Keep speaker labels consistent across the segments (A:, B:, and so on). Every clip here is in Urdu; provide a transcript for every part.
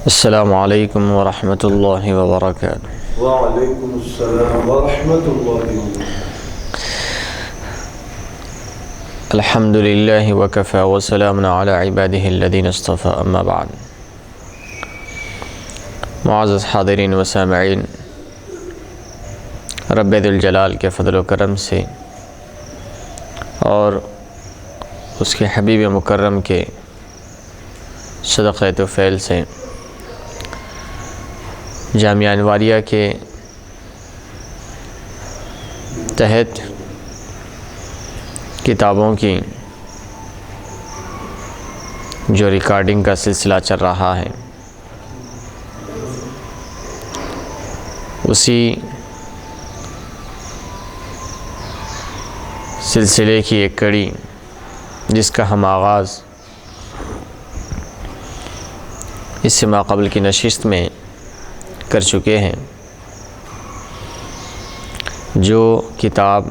A: السلام علیکم ورحمۃ اللہ وبرکاتہ۔
B: وعلیکم السلام ورحمۃ اللہ وبرکاتہ۔
A: الحمد للہ وکفی وسلام علی عبادہ الذین اصطفی، اما بعد۔ معزز حاضرین و سامعین، رب ذی الجلال کے فضل و کرم سے اور اس کے حبیب مکرم کے صدقہ طفیل سے جامعہ انواریہ کے تحت کتابوں کی جو ریکارڈنگ کا سلسلہ چل رہا ہے، اسی سلسلے کی ایک کڑی جس کا ہم آغاز اس سے ماقبل کی نشست میں کر چکے ہیں، جو کتاب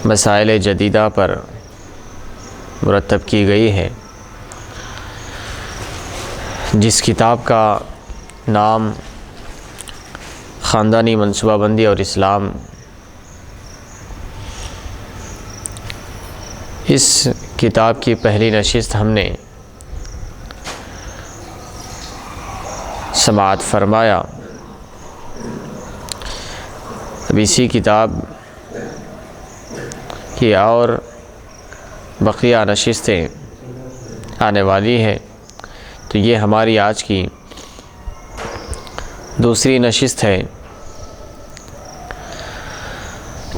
A: مسائل جدیدہ پر مرتب کی گئی ہے، جس کتاب کا نام خاندانی منصوبہ بندی اور اسلام، اس کتاب کی پہلی نشست ہم نے سماعت فرمایا۔ اب اسی کتاب کی اور بقیہ نشستیں آنے والی ہے، تو یہ ہماری آج کی دوسری نشست ہے۔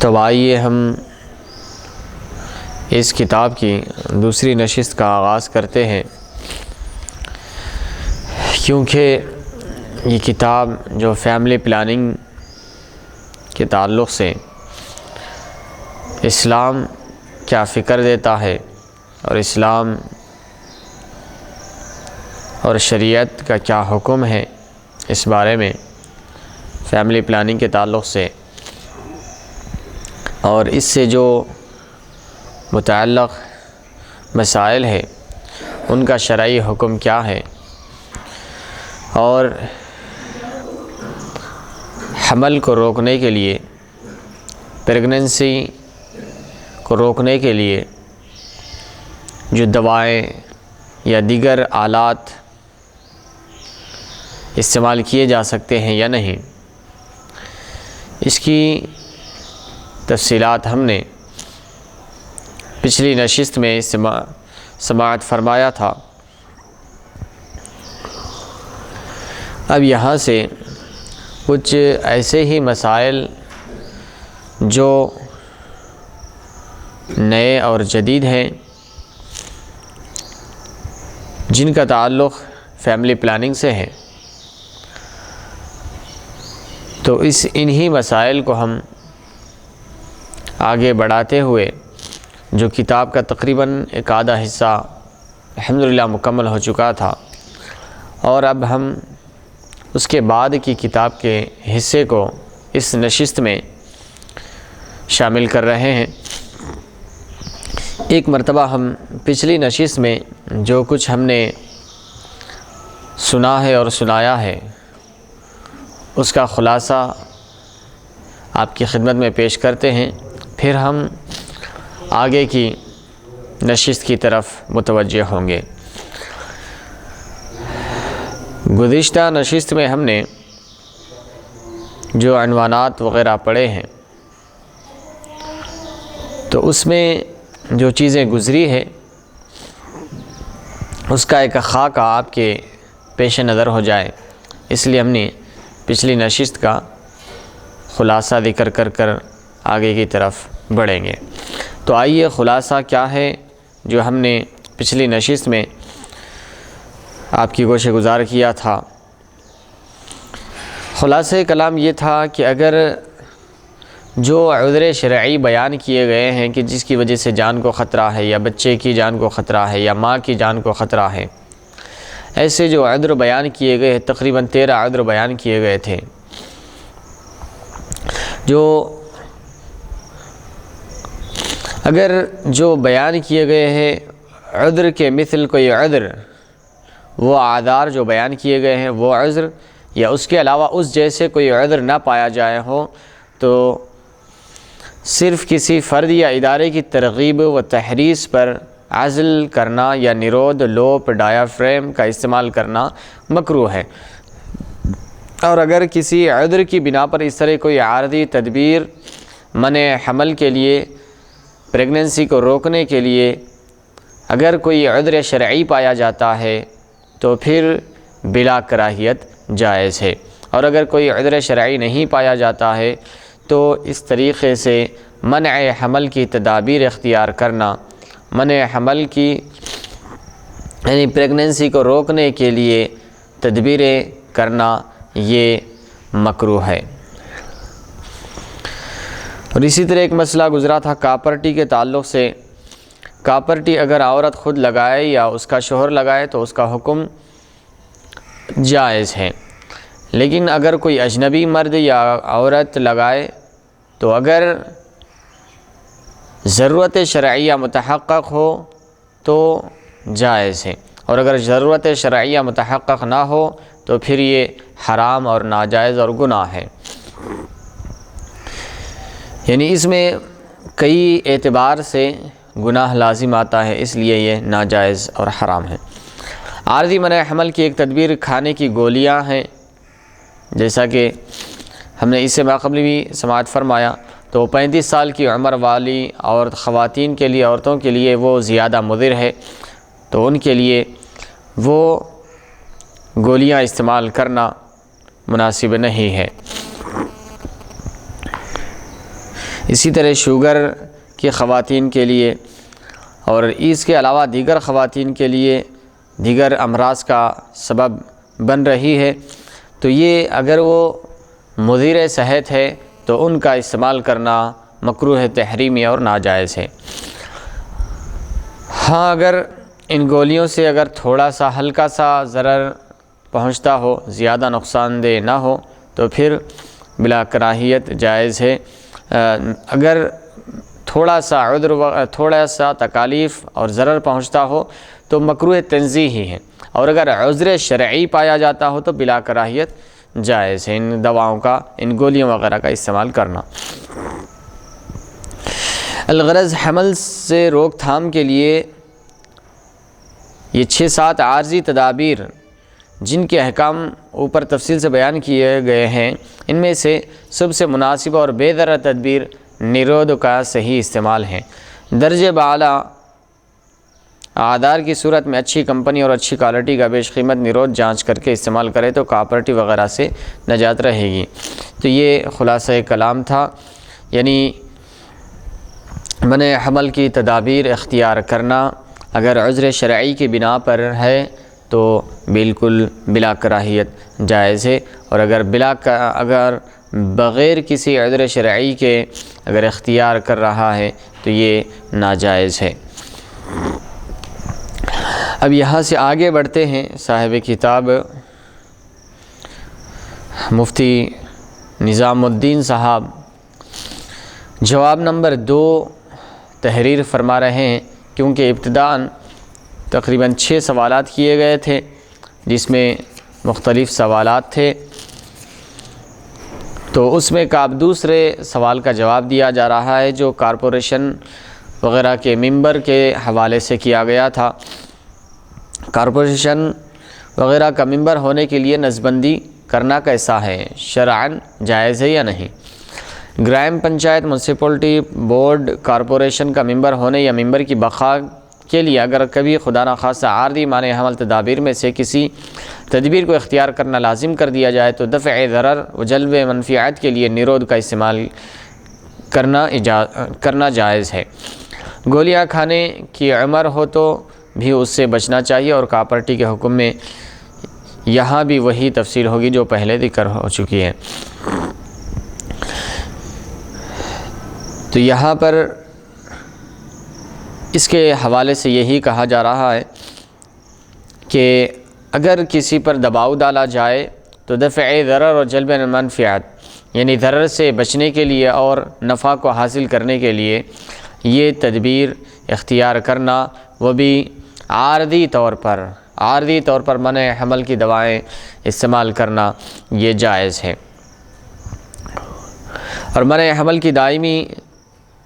A: تو آئیے ہم اس کتاب کی دوسری نشست کا آغاز کرتے ہیں، کیونکہ یہ کتاب جو فیملی پلاننگ کے تعلق سے اسلام کیا فکر دیتا ہے اور اسلام اور شریعت کا کیا حکم ہے، اس بارے میں فیملی پلاننگ کے تعلق سے اور اس سے جو متعلق مسائل ہے ان کا شرعی حکم کیا ہے، اور حمل کو روکنے کے لیے، پریگننسی کو روکنے کے لیے جو دوائیں یا دیگر آلات استعمال کیے جا سکتے ہیں یا نہیں، اس کی تفصیلات ہم نے پچھلی نشست میں سماعت فرمایا تھا۔ اب یہاں سے کچھ ایسے ہی مسائل جو نئے اور جدید ہیں، جن کا تعلق فیملی پلاننگ سے ہے، تو انہی مسائل کو ہم آگے بڑھاتے ہوئے، جو کتاب کا تقریباً ایک آدھا حصہ الحمدللہ مکمل ہو چکا تھا، اور اب ہم اس کے بعد کی کتاب کے حصے کو اس نشست میں شامل کر رہے ہیں۔ ایک مرتبہ ہم پچھلی نشست میں جو کچھ ہم نے سنا ہے اور سنایا ہے، اس کا خلاصہ آپ کی خدمت میں پیش کرتے ہیں، پھر ہم آگے کی نشست کی طرف متوجہ ہوں گے۔ گزشتہ نشست میں ہم نے جو عنوانات وغیرہ پڑھے ہیں، تو اس میں جو چیزیں گزری ہے اس کا ایک خاکہ آپ کے پیش نظر ہو جائے، اس لیے ہم نے پچھلی نشست کا خلاصہ ذکر کر آگے کی طرف بڑھیں گے۔ تو آئیے خلاصہ کیا ہے جو ہم نے پچھلی نشست میں آپ کی گوش گزار کیا تھا۔ خلاصہ کلام یہ تھا کہ اگر جو عذر شرعی بیان کیے گئے ہیں کہ جس کی وجہ سے جان کو خطرہ ہے، یا بچے کی جان کو خطرہ ہے، یا ماں کی جان کو خطرہ ہے، ایسے جو عذر بیان کیے گئے، تقریباً 13 عذر بیان کیے گئے تھے، جو اگر جو بیان کیے گئے ہیں عذر کے مثل کوئی عذر وہ اعذار جو بیان کیے گئے ہیں وہ عذر یا اس کے علاوہ اس جیسے کوئی عذر نہ پایا جائے ہو تو صرف کسی فرد یا ادارے کی ترغیب و تحریض پر عزل کرنا یا نیرود لوپ ڈایافرام کا استعمال کرنا مکروہ ہے۔ اور اگر کسی عذر کی بنا پر اس طرح کوئی عارضی تدبیر منع حمل کے لیے، پریگننسی کو روکنے کے لیے اگر کوئی عذر شرعی پایا جاتا ہے تو پھر بلا کراہیت جائز ہے، اور اگر کوئی عذر شرعی نہیں پایا جاتا ہے تو اس طریقے سے منع حمل کی تدابیر اختیار کرنا، منع حمل کی یعنی پریگننسی کو روکنے کے لیے تدبیریں کرنا یہ مکروہ ہے۔ اور اسی طرح ایک مسئلہ گزرا تھا کاپرٹی کے تعلق سے۔ کاپرٹی اگر عورت خود لگائے یا اس کا شوہر لگائے تو اس کا حکم جائز ہے، لیکن اگر کوئی اجنبی مرد یا عورت لگائے تو اگر ضرورت شرعیہ متحقق ہو تو جائز ہے، اور اگر ضرورت شرعیہ متحقق نہ ہو تو پھر یہ حرام اور ناجائز اور گناہ ہے۔ یعنی اس میں کئی اعتبار سے گناہ لازم آتا ہے، اس لیے یہ ناجائز اور حرام ہے۔ عارضی منع حمل کی ایک تدبیر کھانے کی گولیاں ہیں، جیسا کہ ہم نے اس سے ماقبل بھی سماعت فرمایا، تو 35 سال کی عمر والی اور خواتین کے لیے، عورتوں کے لیے وہ زیادہ مضر ہے، تو ان کے لیے وہ گولیاں استعمال کرنا مناسب نہیں ہے۔ اسی طرح شوگر کی خواتین کے لیے اور اس کے علاوہ دیگر خواتین کے لیے دیگر امراض کا سبب بن رہی ہے، تو یہ اگر وہ مضر صحت ہے تو ان کا استعمال کرنا مکروہ تحریمی اور ناجائز ہے۔ ہاں اگر ان گولیوں سے اگر تھوڑا سا ہلکا سا ضرر پہنچتا ہو، زیادہ نقصان دہ نہ ہو تو پھر بلا کراہیت جائز ہے۔ اگر تھوڑا سا عذر تھوڑا سا تکالیف اور ضرر پہنچتا ہو تو مکروہ تنزیہی ہے، اور اگر عذر شرعی پایا جاتا ہو تو بلا کراہیت جائز ہے ان دواؤں کا، ان گولیوں وغیرہ کا استعمال کرنا۔ الغرض حمل سے روک تھام کے لیے یہ 6-7 عارضی تدابیر جن کے احکام اوپر تفصیل سے بیان کیے گئے ہیں، ان میں سے سب سے مناسب اور بے ضرر تدبیر نیرود کا صحیح استعمال ہے۔ درجہ بالا اعذار کی صورت میں اچھی کمپنی اور اچھی کوالٹی کا بیش قیمت نیرود جانچ کر کے استعمال کرے تو کاپرٹی وغیرہ سے نجات رہے گی۔ تو یہ خلاصہ کلام تھا، یعنی منع حمل کی تدابیر اختیار کرنا اگر عذر شرعی کی بنا پر ہے تو بالکل بلا کراہیت جائز ہے، اور اگر بغیر کسی عذر شرعی کے اگر اختیار کر رہا ہے تو یہ ناجائز ہے۔ اب یہاں سے آگے بڑھتے ہیں۔ صاحب کتاب مفتی نظام الدین صاحب جواب نمبر 2 تحریر فرما رہے ہیں، کیونکہ ابتداءً تقریباً 6 سوالات کیے گئے تھے جس میں مختلف سوالات تھے، تو اس میں کا اب دوسرے سوال کا جواب دیا جا رہا ہے جو کارپوریشن وغیرہ کے ممبر کے حوالے سے کیا گیا تھا۔ کارپوریشن وغیرہ کا ممبر ہونے کے لیے نسبندی کرنا کیسا ہے، شرعاً جائز ہے یا نہیں؟ Gram panchayat, municipality board, corporation کا ممبر ہونے یا ممبر کی بقا کے لیے اگر کبھی خدا نخواستہ عارضی مانع حمل تدابیر میں سے کسی تدبیر کو اختیار کرنا لازم کر دیا جائے تو دفع ضرر و جلب منفعت کے لیے نیرود کا استعمال کرنا جائز ہے۔ گولیاں کھانے کی عمر ہو تو بھی اس سے بچنا چاہیے، اور کاپرٹی کے حکم میں یہاں بھی وہی تفصیل ہوگی جو پہلے ذکر ہو چکی ہے۔ تو یہاں پر اس کے حوالے سے یہی کہا جا رہا ہے کہ اگر کسی پر دباؤ ڈالا جائے تو دفع ضرر اور جلب منفعت یعنی ضرر سے بچنے کے لیے اور نفع کو حاصل کرنے کے لیے یہ تدبیر اختیار کرنا، وہ بھی عارضی طور پر، عارضی طور پر منع حمل کی دوائیں استعمال کرنا یہ جائز ہے۔ اور منع حمل کی دائمی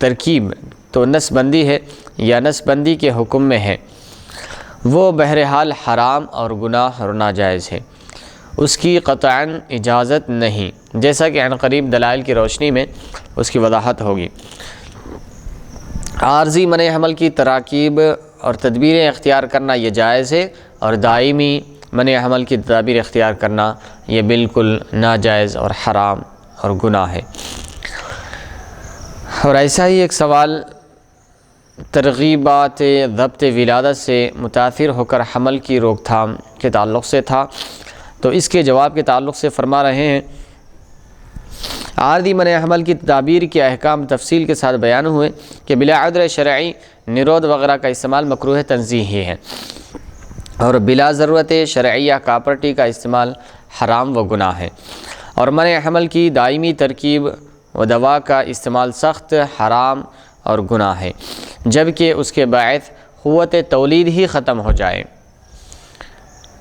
A: ترکیب تو نس بندی ہے یا نس بندی کے حکم میں ہے، وہ بہرحال حرام اور گناہ اور ناجائز ہے، اس کی قطعاً اجازت نہیں، جیسا کہ عن قریب دلائل کی روشنی میں اس کی وضاحت ہوگی۔ عارضی منع حمل کی تراکیب اور تدبیریں اختیار کرنا یہ جائز ہے، اور دائمی منع حمل کی تدابیر اختیار کرنا یہ بالکل ناجائز اور حرام اور گناہ ہے۔ اور ایسا ہی ایک سوال ترغیبات ضبط ولادت سے متاثر ہو کر حمل کی روک تھام کے تعلق سے تھا، تو اس کے جواب کے تعلق سے فرما رہے ہیں عارضی منع حمل کی تدابیر کے احکام تفصیل کے ساتھ بیان ہوئے کہ بلا عذر شرعی نرود وغیرہ کا استعمال مکروہ تنزیہی ہے، اور بلا ضرورت شرعیہ کاپرٹی کا استعمال حرام و گناہ ہے، اور منع حمل کی دائمی ترکیب و دوا کا استعمال سخت حرام اور گناہ ہے، جبکہ اس کے باعث قوت تولید ہی ختم ہو جائے،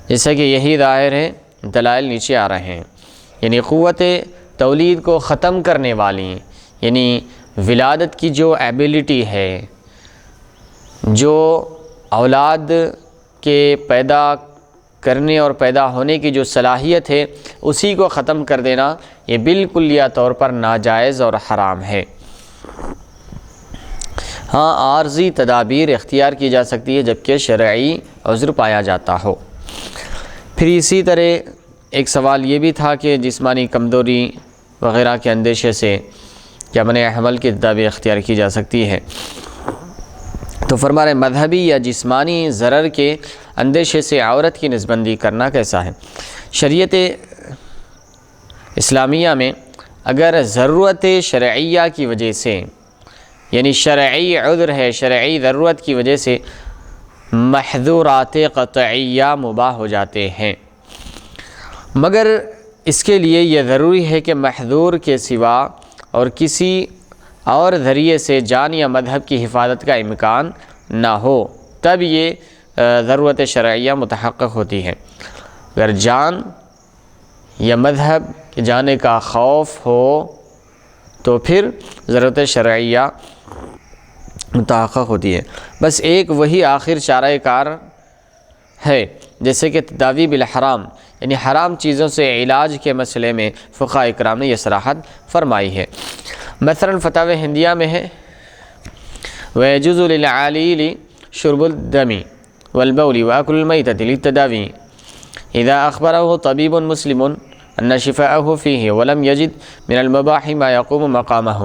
A: جیسا کہ یہی ظاہر ہے، دلائل نیچے آ رہے ہیں۔ یعنی قوت تولید کو ختم کرنے والی، یعنی ولادت کی جو ایبیلٹی ہے، جو اولاد کے پیدا کرنے اور پیدا ہونے کی جو صلاحیت ہے، اسی کو ختم کر دینا یہ بالکلیہ طور پر ناجائز اور حرام ہے۔ ہاں، عارضی تدابیر اختیار کی جا سکتی ہے جبکہ شرعی عذر پایا جاتا ہو۔ پھر اسی طرح ایک سوال یہ بھی تھا کہ جسمانی کمزوری وغیرہ کے اندیشے سے کیا منع حمل کی تدابیر اختیار کی جا سکتی ہے؟ تو فرما رہے مذہبی یا جسمانی ضرر کے اندیشے سے عورت کی نسبندی کرنا کیسا ہے؟ شریعت اسلامیہ میں اگر ضرورت شرعیہ کی وجہ سے، یعنی شرعی عذر ہے، شرعی ضرورت کی وجہ سے محظورات قطعیہ مباح ہو جاتے ہیں، مگر اس کے لیے یہ ضروری ہے کہ محظور کے سوا اور کسی اور ذریعے سے جان یا مذہب کی حفاظت کا امکان نہ ہو، تب یہ ضرورت شرعیہ متحقق ہوتی ہے۔ اگر جان یا مذہب کے جانے کا خوف ہو تو پھر ضرورت شرعیہ متحقق ہوتی ہے۔ بس ایک وہی آخر چارہ کار ہے، جیسے کہ تداوی بالحرام، یعنی حرام چیزوں سے علاج کے مسئلے میں فقہاء اکرام نے یہ صراحت فرمائی ہے۔ مثلا فتاوی ہندیہ میں ہے وَيَجُوزُ لِلْعَلِيلِ شُرْبُ الدَّمِ وَالْبَوْلِ وَأَكْلُ الْمَيْتَةِ لِلتَّدَاوِي إِذَا أَخْبَرَهُ طَبِيبٌ مُسْلِمٌ أَنَّ شِفَاءَهُ فِيهِ وَلَمْ يَجِدْ مِنَ الْمَبَاحِ مَا يَقُومُ مَقَامَهُ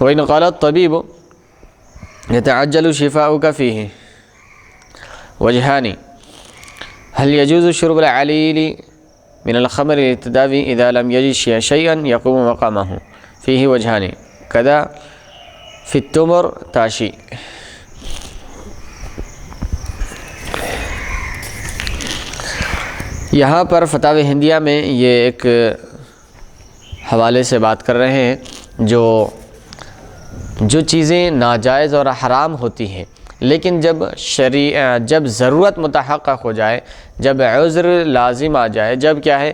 A: وَإِنْ قَالَ الطَّبِيبُ يَتَعَجَّلُ شِفَاؤُكَ فِيهِ وجهان هل يجوز شرب العليل من الخمر للتداوي إذا لم يجد شيئا يقوم مقامه فيه وجهان كذا في التمر تاشي۔ یہاں پر فتاوی ہندیہ میں یہ ایک حوالے سے بات کر رہے ہیں جو چیزیں ناجائز اور حرام ہوتی ہیں، لیکن جب ضرورت متحقق ہو جائے، جب عذر لازم آ جائے، جب کیا ہے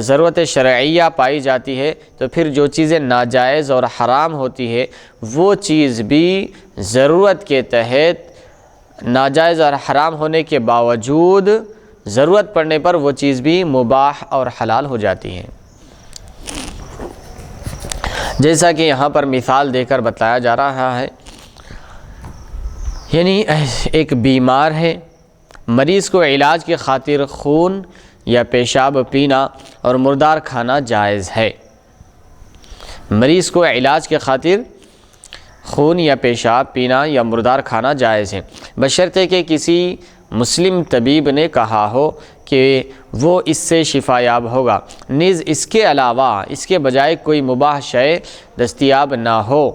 A: ضرورت شرعیہ پائی جاتی ہے، تو پھر جو چیزیں ناجائز اور حرام ہوتی ہے وہ چیز بھی ضرورت کے تحت ناجائز اور حرام ہونے کے باوجود ضرورت پڑنے پر وہ چیز بھی مباح اور حلال ہو جاتی ہے، جیسا کہ یہاں پر مثال دے کر بتایا جا رہا ہے۔ یعنی ایک بیمار ہے، مریض کو علاج کی خاطر خون یا پیشاب پینا اور مردار کھانا جائز ہے۔ مریض کو علاج کی خاطر خون یا پیشاب پینا یا مردار کھانا جائز ہے، بشرطے کہ کسی مسلم طبیب نے کہا ہو کہ وہ اس سے شفا یاب ہوگا، نیز اس کے علاوہ اس کے بجائے کوئی مباح شے دستیاب نہ ہو۔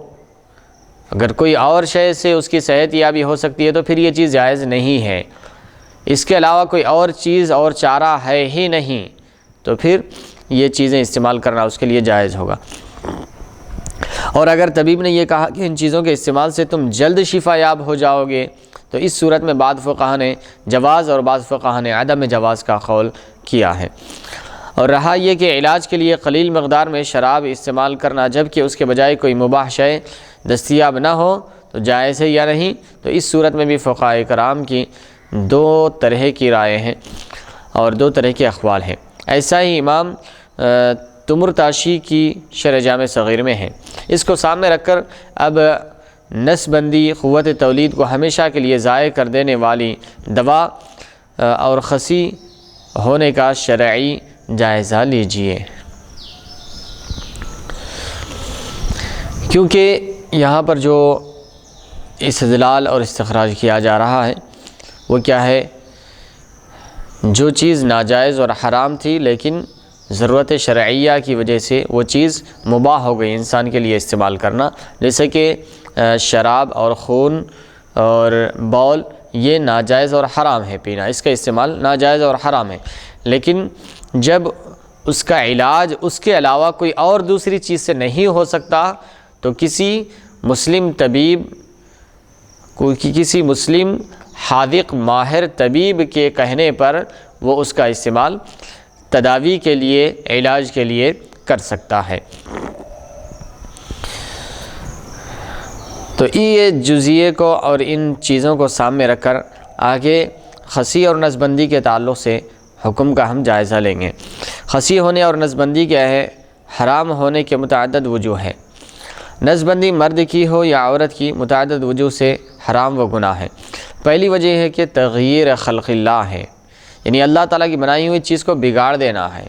A: اگر کوئی اور شے سے اس کی صحت یابی ہو سکتی ہے تو پھر یہ چیز جائز نہیں ہے، اس کے علاوہ کوئی اور چیز اور چارہ ہے ہی نہیں تو پھر یہ چیزیں استعمال کرنا اس کے لیے جائز ہوگا۔ اور اگر طبیب نے یہ کہا کہ ان چیزوں کے استعمال سے تم جلد شفا یاب ہو جاؤ گے تو اس صورت میں بعض فقہا نے جواز اور بعض فقہا نے عدم جواز کا قول کیا ہے۔ اور رہا یہ کہ علاج کے لیے قلیل مقدار میں شراب استعمال کرنا جبکہ اس کے بجائے کوئی مباح شے دستیاب نہ ہو تو جائز ہے یا نہیں، تو اس صورت میں بھی فقہاء کرام کی دو طرح کی رائے ہیں اور دو طرح کے اقوال ہیں۔ ایسا ہی امام تمرتاشی کی شرح جامع صغیر میں ہے۔ اس کو سامنے رکھ کر اب نسبندی قوت تولید کو ہمیشہ کے لیے ضائع کر دینے والی دوا اور خسی ہونے کا شرعی جائزہ لیجئے، کیونکہ یہاں پر جو استدلال اور استخراج کیا جا رہا ہے وہ کیا ہے، جو چیز ناجائز اور حرام تھی لیکن ضرورت شرعیہ کی وجہ سے وہ چیز مباح ہو گئی انسان کے لیے استعمال کرنا، جیسے کہ شراب اور خون اور بول، یہ ناجائز اور حرام ہے پینا، اس کا استعمال ناجائز اور حرام ہے، لیکن جب اس کا علاج اس کے علاوہ کوئی اور دوسری چیز سے نہیں ہو سکتا تو کسی مسلم طبیب کسی مسلم حاذق ماہر طبیب کے کہنے پر وہ اس کا استعمال تداوی کے لیے، علاج کے لیے کر سکتا ہے۔ تو یہ جزیے کو اور ان چیزوں کو سامنے رکھ کر آگے خسی اور نسبندی کے تعلق سے حکم کا ہم جائزہ لیں گے۔ خسی ہونے اور نسبندی کیا ہے، حرام ہونے کے متعدد وجوہ ہے۔ نسبندی مرد کی ہو یا عورت کی، متعدد وجوہ سے حرام و گناہ ہے۔ پہلی وجہ ہے کہ تغییر خلق اللہ ہے، یعنی اللہ تعالیٰ کی بنائی ہوئی چیز کو بگاڑ دینا ہے،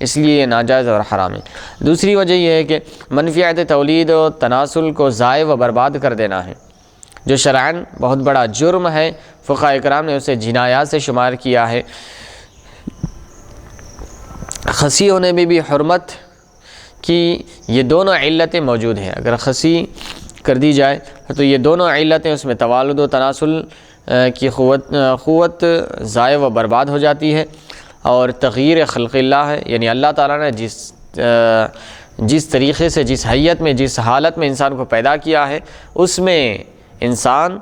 A: اس لیے یہ ناجائز اور حرام ہے۔ دوسری وجہ یہ ہے کہ منفعت تولید و تناسل کو ضائع و برباد کر دینا ہے، جو شرعاً بہت بڑا جرم ہے، فقہاء کرام نے اسے جنایات سے شمار کیا ہے۔ خسی ہونے میں بھی حرمت کی یہ دونوں علتیں موجود ہیں، اگر خسی کر دی جائے تو یہ دونوں علتیں، اس میں توالد و تناسل کی قوت ضائع و برباد ہو جاتی ہے، اور تغییر خلق اللہ ہے، یعنی اللہ تعالیٰ نے جس طریقے سے، جس حیت میں، جس حالت میں انسان کو پیدا کیا ہے اس میں انسان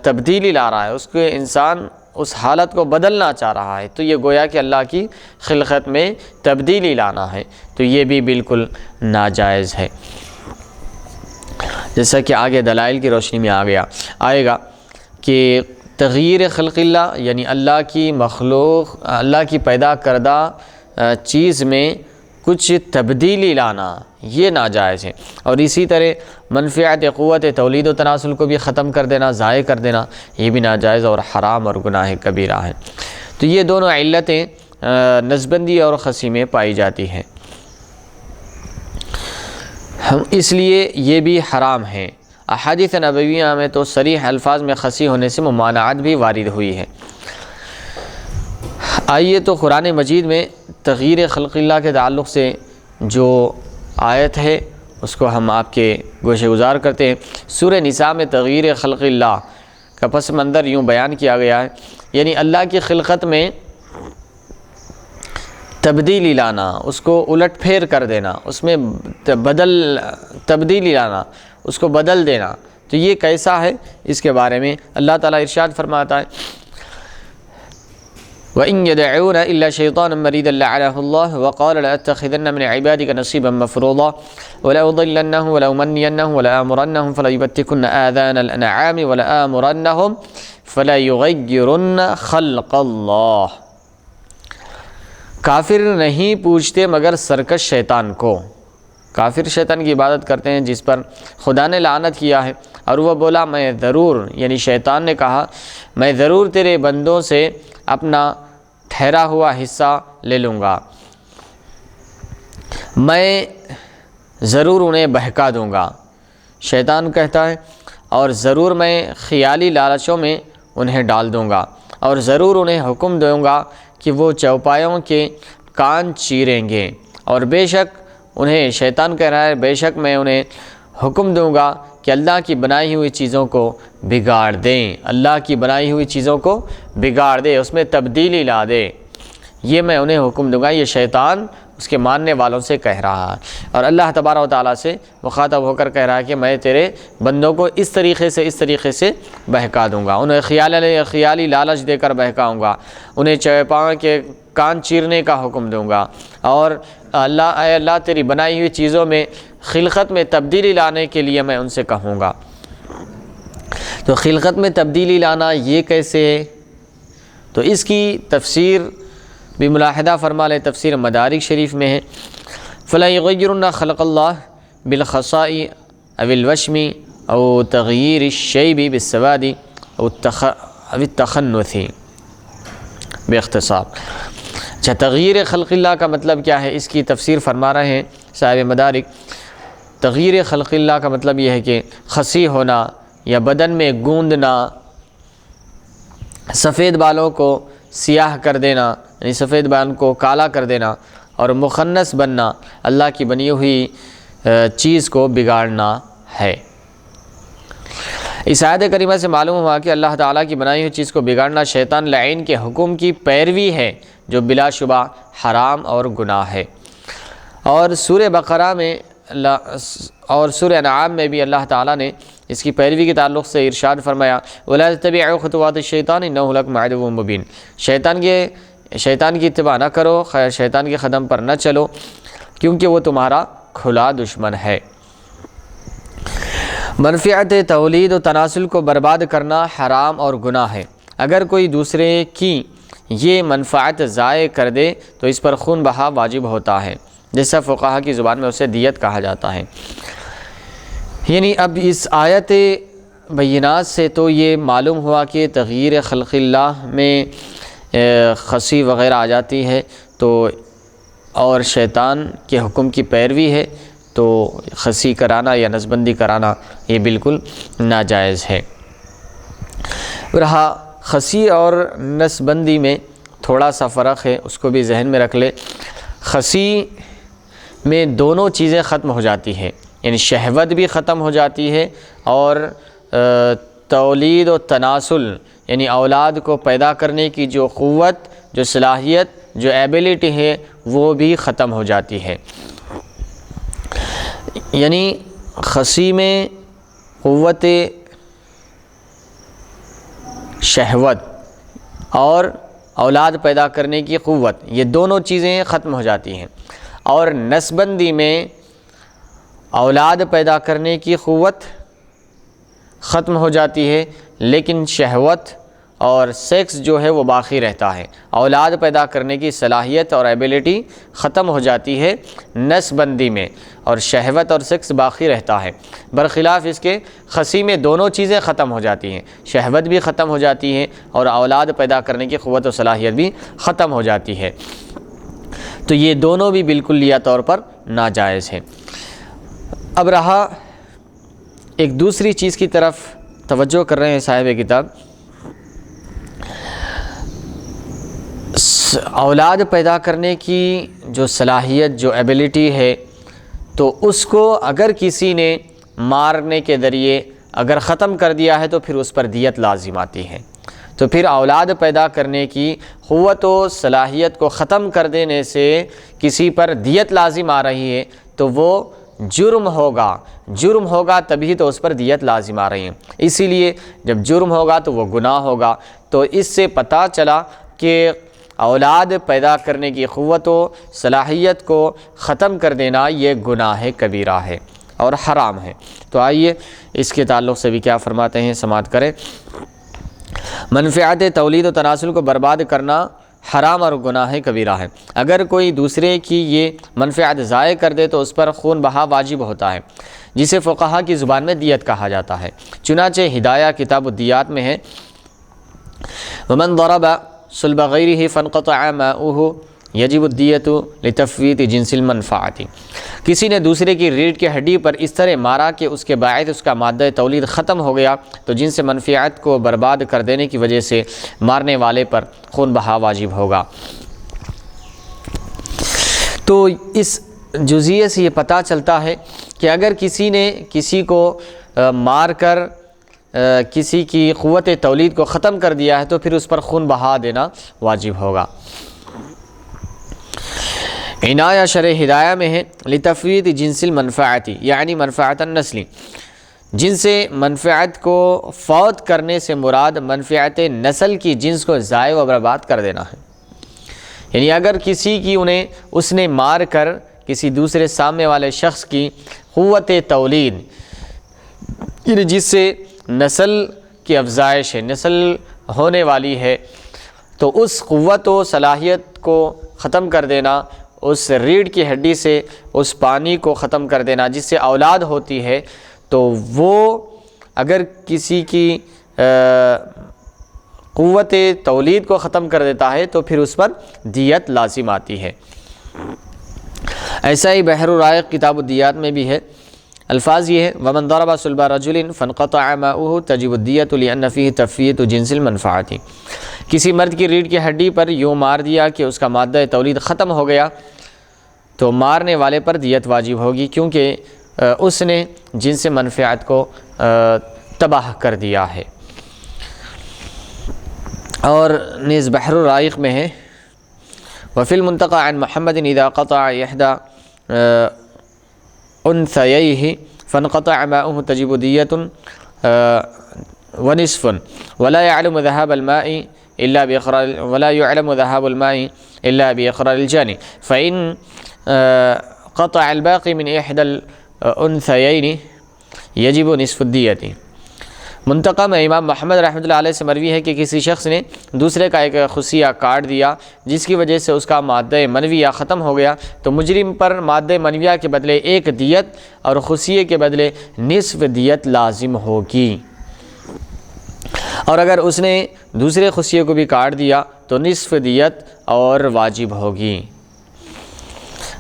A: تبدیلی لا رہا ہے، اس کے انسان اس حالت کو بدلنا چاہ رہا ہے، تو یہ گویا کہ اللہ کی خلقت میں تبدیلی لانا ہے، تو یہ بھی بالکل ناجائز ہے، جیسا کہ آگے دلائل کی روشنی میں آئے گا کہ تغییر خلق اللہ یعنی اللہ کی مخلوق، اللہ کی پیدا کردہ چیز میں کچھ تبدیلی لانا، یہ ناجائز ہے۔ اور اسی طرح منفعت قوت تولید و تناسل کو بھی ختم کر دینا، ضائع کر دینا، یہ بھی ناجائز اور حرام اور گناہ کبیرہ ہے۔ تو یہ دونوں علتیں نسبندی اور خسی میں پائی جاتی ہیں، اس لیے یہ بھی حرام ہیں۔ احادیث نبویہ میں تو صریح الفاظ میں خسی ہونے سے ممانعت بھی وارد ہوئی ہے۔ آئیے تو قرآن مجید میں تغییر خلق اللہ کے تعلق سے جو آیت ہے اس کو ہم آپ کے گوشے گزار کرتے ہیں۔ سورہ نساء میں تغییر خلق اللہ کا پس منظر یوں بیان کیا گیا ہے، یعنی اللہ کی خلقت میں تبدیلی لانا، اس کو الٹ پھیر کر دینا، اس میں تبدیلی لانا، اس کو بدل دینا، تو یہ کیسا ہے، اس کے بارے میں اللہ تعالیٰ ارشاد فرماتا ہے وَإِن يَدْعُونَ إِلَّا شَيْطَانًا مَرِيدًا لَعَنَهُ اللَّهُ وَقَالَ لَأَتَّخِذَنَّ مِنْ عِبَادِكَ نَصِيبًا مَفْرُوضًا وَلَأُضِلَّنَّهُمْ وَلَأُمَنِّيَنَّهُمْ وَلَآمُرَنَّهُمْ فَلَيُبَتِّكُنَّ آذَانَ الْأَنْعَامِ وَلَآمُرَنَّهُمْ فَلَيُغَيِّرُنَّ خَلْقَ اللَّهِ۔ کافر نہیں پوچھتے مگر سرکش شیطان کو، کافر شیطان کی عبادت کرتے ہیں جس پر خدا نے لعنت کیا ہے، اور وہ بولا میں ضرور، یعنی شیطان نے کہا میں ضرور تیرے بندوں سے اپنا ٹھہرا ہوا حصہ لے لوں گا، میں ضرور انہیں بہکا دوں گا، شیطان کہتا ہے، اور ضرور میں خیالی لالچوں میں انہیں ڈال دوں گا، اور ضرور انہیں حکم دوں گا کہ وہ چوپایوں کے کان چیریں گے، اور بے شک انہیں، شیطان کہہ رہا ہے بے شک میں انہیں حکم دوں گا کہ اللہ کی بنائی ہوئی چیزوں کو بگاڑ دیں، اللہ کی بنائی ہوئی چیزوں کو بگاڑ دے، اس میں تبدیلی لا دے، یہ میں انہیں حکم دوں گا۔ یہ شیطان اس کے ماننے والوں سے کہہ رہا ہے، اور اللہ تبارک و تعالیٰ سے مخاطب ہو کر کہہ رہا ہے کہ میں تیرے بندوں کو اس طریقے سے بہکا دوں گا، انہیں خیالی لالچ دے کر بہکاؤں گا، انہیں چوپاؤں کے کان چیرنے کا حکم دوں گا، اور اے اللہ تیری بنائی ہوئی چیزوں میں خلقت میں تبدیلی لانے کے لیے میں ان سے کہوں گا۔ تو خلقت میں تبدیلی لانا یہ کیسے؟ تو اس کی تفسیر بھی ملاحظہ فرما لیں، تفسیر مدارک شریف میں ہے، فَلَا يُغَيِّرُنَّ خَلْقَ اللَّهِ بِالْخَصَاءِ أَوِ الْوَشْمِ أَوْ تَغْيِيرِ الشَّيْبِ بِالسَّوَادِ أَوِ التَّخَنُّثِ باختصار۔ اچھا، تغییر خلق اللہ کا مطلب کیا ہے؟ اس کی تفسیر فرما رہے ہیں صاحب مدارک، تغییر خلق اللہ کا مطلب یہ ہے کہ خسی ہونا یا بدن میں گوندنا، سفید بالوں کو سیاہ کر دینا، یعنی سفید بالوں کو کالا کر دینا، اور مخنث بننا، اللہ کی بنی ہوئی چیز کو بگاڑنا ہے۔ اس آیت کریمہ سے معلوم ہوا کہ اللہ تعالیٰ کی بنائی ہوئی چیز کو بگاڑنا شیطان لعین کے حکم کی پیروی ہے، جو بلا شبہ حرام اور گناہ ہے۔ اور سورہ بقرہ میں اور سورہ انعام میں بھی اللہ تعالیٰ نے اس کی پیروی کے تعلق سے ارشاد فرمایا، وَلَا تَتَّبِعُوا خُطُوَاتِ الشَّيْطَانِ إِنَّهُ لَكُمْ عَدُوٌّ مُّبِينٌ، شیطان کی اتباع نہ کرو، شیطان کے قدم پر نہ چلو، کیونکہ وہ تمہارا کھلا دشمن ہے۔ منفعت تولید و تناسل کو برباد کرنا حرام اور گناہ ہے۔ اگر کوئی دوسرے کی یہ منفعت ضائع کر دے تو اس پر خون بہا واجب ہوتا ہے، جیسا فقہا کی زبان میں اسے دیت کہا جاتا ہے۔ یعنی اب اس آیت بینات سے تو یہ معلوم ہوا کہ تغییر خلق اللہ میں خسی وغیرہ آ جاتی ہے تو، اور شیطان کے حکم کی پیروی ہے تو خسی کرانا یا نسبندی کرانا یہ بالکل ناجائز ہے۔ رہا خسی اور نسبندی میں تھوڑا سا فرق ہے، اس کو بھی ذہن میں رکھ لے۔ خسی میں دونوں چیزیں ختم ہو جاتی ہے، یعنی شہوت بھی ختم ہو جاتی ہے، اور تولید و تناسل یعنی اولاد کو پیدا کرنے کی جو قوت، جو صلاحیت، جو ایبیلٹی ہے وہ بھی ختم ہو جاتی ہے۔ یعنی خسی میں قوت شہوت اور اولاد پیدا کرنے کی قوت، یہ دونوں چیزیں ختم ہو جاتی ہیں، اور نسبندی میں اولاد پیدا کرنے کی قوت ختم ہو جاتی ہے، لیکن شہوت اور سیکس جو ہے وہ باقی رہتا ہے۔ اولاد پیدا کرنے کی صلاحیت اور ایبیلٹی ختم ہو جاتی ہے نسبندی میں، اور شہوت اور سیکس باقی رہتا ہے۔ برخلاف اس کے خسی میں دونوں چیزیں ختم ہو جاتی ہیں، شہوت بھی ختم ہو جاتی ہے اور اولاد پیدا کرنے کی قوت و صلاحیت بھی ختم ہو جاتی ہے، تو یہ دونوں بھی بالکلیہ طور پر ناجائز ہیں۔ اب رہا ایک دوسری چیز کی طرف توجہ کر رہے ہیں صاحب کتاب، اولاد پیدا کرنے کی جو صلاحیت، جو ایبیلٹی ہے، تو اس کو اگر کسی نے مارنے کے ذریعے اگر ختم کر دیا ہے تو پھر اس پر دیت لازم آتی ہے۔ تو پھر اولاد پیدا کرنے کی قوت و صلاحیت کو ختم کر دینے سے کسی پر دیت لازم آ رہی ہے تو وہ جرم ہوگا تبھی تو اس پر دیت لازم آ رہی ہے۔ اسی لیے جب جرم ہوگا تو وہ گناہ ہوگا۔ تو اس سے پتہ چلا کہ اولاد پیدا کرنے کی قوت و صلاحیت کو ختم کر دینا یہ گناہ کبیرہ ہے اور حرام ہے۔ تو آئیے اس کے تعلق سے بھی کیا فرماتے ہیں، سماعت کریں۔ منفعت تولید و تناسل کو برباد کرنا حرام اور گناہ کبیرہ ہے۔ اگر کوئی دوسرے کی یہ منفعت ضائع کر دے تو اس پر خون بہا واجب ہوتا ہے، جسے فقہا کی زبان میں دیت کہا جاتا ہے۔ چنانچہ ہدایہ کتاب الدیات میں ہے، ومن ضرب صلب غیرہ فانقطع ماؤہ یجب الدیت لتفویت جنس المنفعت۔ کسی نے دوسرے کی ریڑھ کی ہڈی پر اس طرح مارا کہ اس کے باعث اس کا مادہ تولید ختم ہو گیا تو جنس منفعت کو برباد کر دینے کی وجہ سے مارنے والے پر خون بہا واجب ہوگا۔ تو اس جزئیے سے یہ پتہ چلتا ہے کہ اگر کسی نے کسی کو مار کر کسی کی قوت تولید کو ختم کر دیا ہے تو پھر اس پر خون بہا دینا واجب ہوگا۔ عنایہ شرح ہدایہ میں ہے لتفویض جنس المنفعتی یعنی منفعت النسلی، جنس منفعت کو فوت کرنے سے مراد منفعت نسل کی جنس کو ضائع و برباد کر دینا ہے۔ یعنی اگر کسی کی اس نے مار کر کسی دوسرے سامنے والے شخص کی قوت تولید، یعنی جس سے نسل کی افزائش ہے، نسل ہونے والی ہے، تو اس قوت و صلاحیت کو ختم کر دینا، اس ریڑھ کی ہڈی سے اس پانی کو ختم کر دینا جس سے اولاد ہوتی ہے، تو وہ اگر کسی کی قوت تولید کو ختم کر دیتا ہے تو پھر اس پر دیت لازم آتی ہے۔ ایسا ہی بحر الرائق کتاب الدیات میں بھی ہے، الفاظ یہ ہے ومن ضرب صلب رجل فانقطع ماؤه تجب الدیۃ لان فیہ تفویت جنس المنفعت، کسی مرد کی ریڑھ کی ہڈی پر یوں مار دیا کہ اس کا مادہ تولید ختم ہو گیا تو مارنے والے پر دیت واجب ہوگی، کیونکہ اس نے جنس منفعت کو تباہ کر دیا ہے۔ اور نیز بحر الرائق میں ہے وفی المنتقى عن محمد اذا قطع احدى انثییہ فانقطع ماؤه تجب دیۃ ونصف ولا يعلم ذهاب الماء الا باقرار الجاني فان قطع الباقي من احدى الانثیین یجب نصف الدیۃ۔ منتقى میں امام محمد رحمۃ اللہ علیہ سے مروی ہے کہ کسی شخص نے دوسرے کا ایک خصیہ کاٹ دیا جس کی وجہ سے اس کا مادہ منویہ ختم ہو گیا، تو مجرم پر مادہ منویہ کے بدلے ایک دیت اور خصیے کے بدلے نصف دیت لازم ہوگی، اور اگر اس نے دوسرے خصیے کو بھی کاٹ دیا تو نصف دیت اور واجب ہوگی۔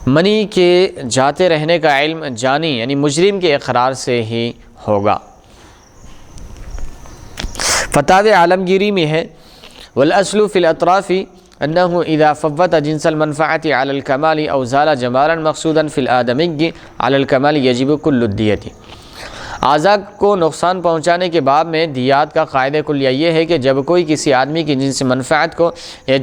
A: منی کے جاتے رہنے کا علم جانی یعنی مجرم کے اقرار سے ہی ہوگا۔ فتاوی عالمگیری میں ہے والاصل فی الاطراف انه اذا فوت جنس المنفعت على الكمال او زال جمالا مقصودا فی الآدمی على الكمال یجب کل الدیۃ۔ اعضاء کو نقصان پہنچانے کے باب میں دیات کا قاعدہ کلیہ یہ ہے کہ جب کوئی کسی آدمی کی جنس منفعت کو یا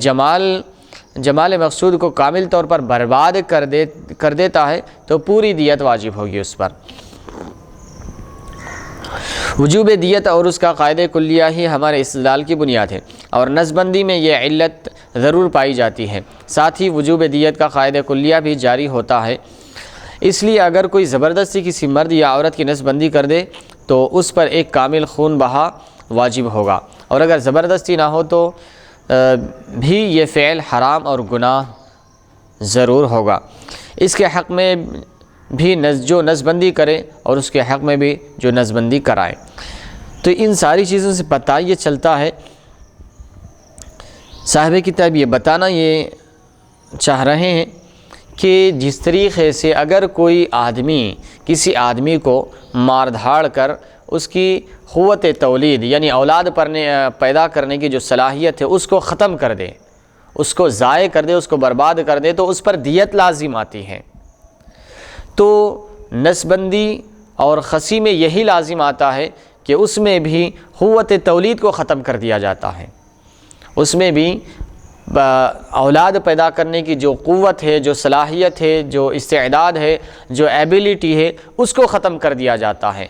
A: جمال مقصود کو کامل طور پر برباد کر دیتا ہے تو پوری دیت واجب ہوگی اس پر۔ وجوب دیت اور اس کا قاعدہ کلیہ ہی ہمارے استدلال کی بنیاد ہے، اور نسبندی میں یہ علت ضرور پائی جاتی ہے، ساتھ ہی وجوب دیت کا قاعدہ کلیہ بھی جاری ہوتا ہے۔ اس لیے اگر کوئی زبردستی کسی مرد یا عورت کی نسبندی کر دے تو اس پر ایک کامل خون بہا واجب ہوگا، اور اگر زبردستی نہ ہو تو بھی یہ فعل حرام اور گناہ ضرور ہوگا۔ اس کے حق میں بھی جو نسبندی کرے اور اس کے حق میں بھی جو نسبندی کرائے۔ تو ان ساری چیزوں سے پتہ یہ چلتا ہے، صاحب کتاب یہ بتانا یہ چاہ رہے ہیں کہ جس طریقے سے اگر کوئی آدمی کسی آدمی کو مار دھاڑ کر اس کی قوت تولید یعنی اولاد پیدا کرنے کی جو صلاحیت ہے اس کو ختم کر دے، اس کو ضائع کر دے، اس کو برباد کر دے تو اس پر دیت لازم آتی ہے، تو نسبندی اور خصی میں یہی لازم آتا ہے کہ اس میں بھی قوت تولید کو ختم کر دیا جاتا ہے، اس میں بھی اولاد پیدا کرنے کی جو قوت ہے، جو صلاحیت ہے، جو استعداد ہے، جو ایبیلٹی ہے، اس کو ختم کر دیا جاتا ہے۔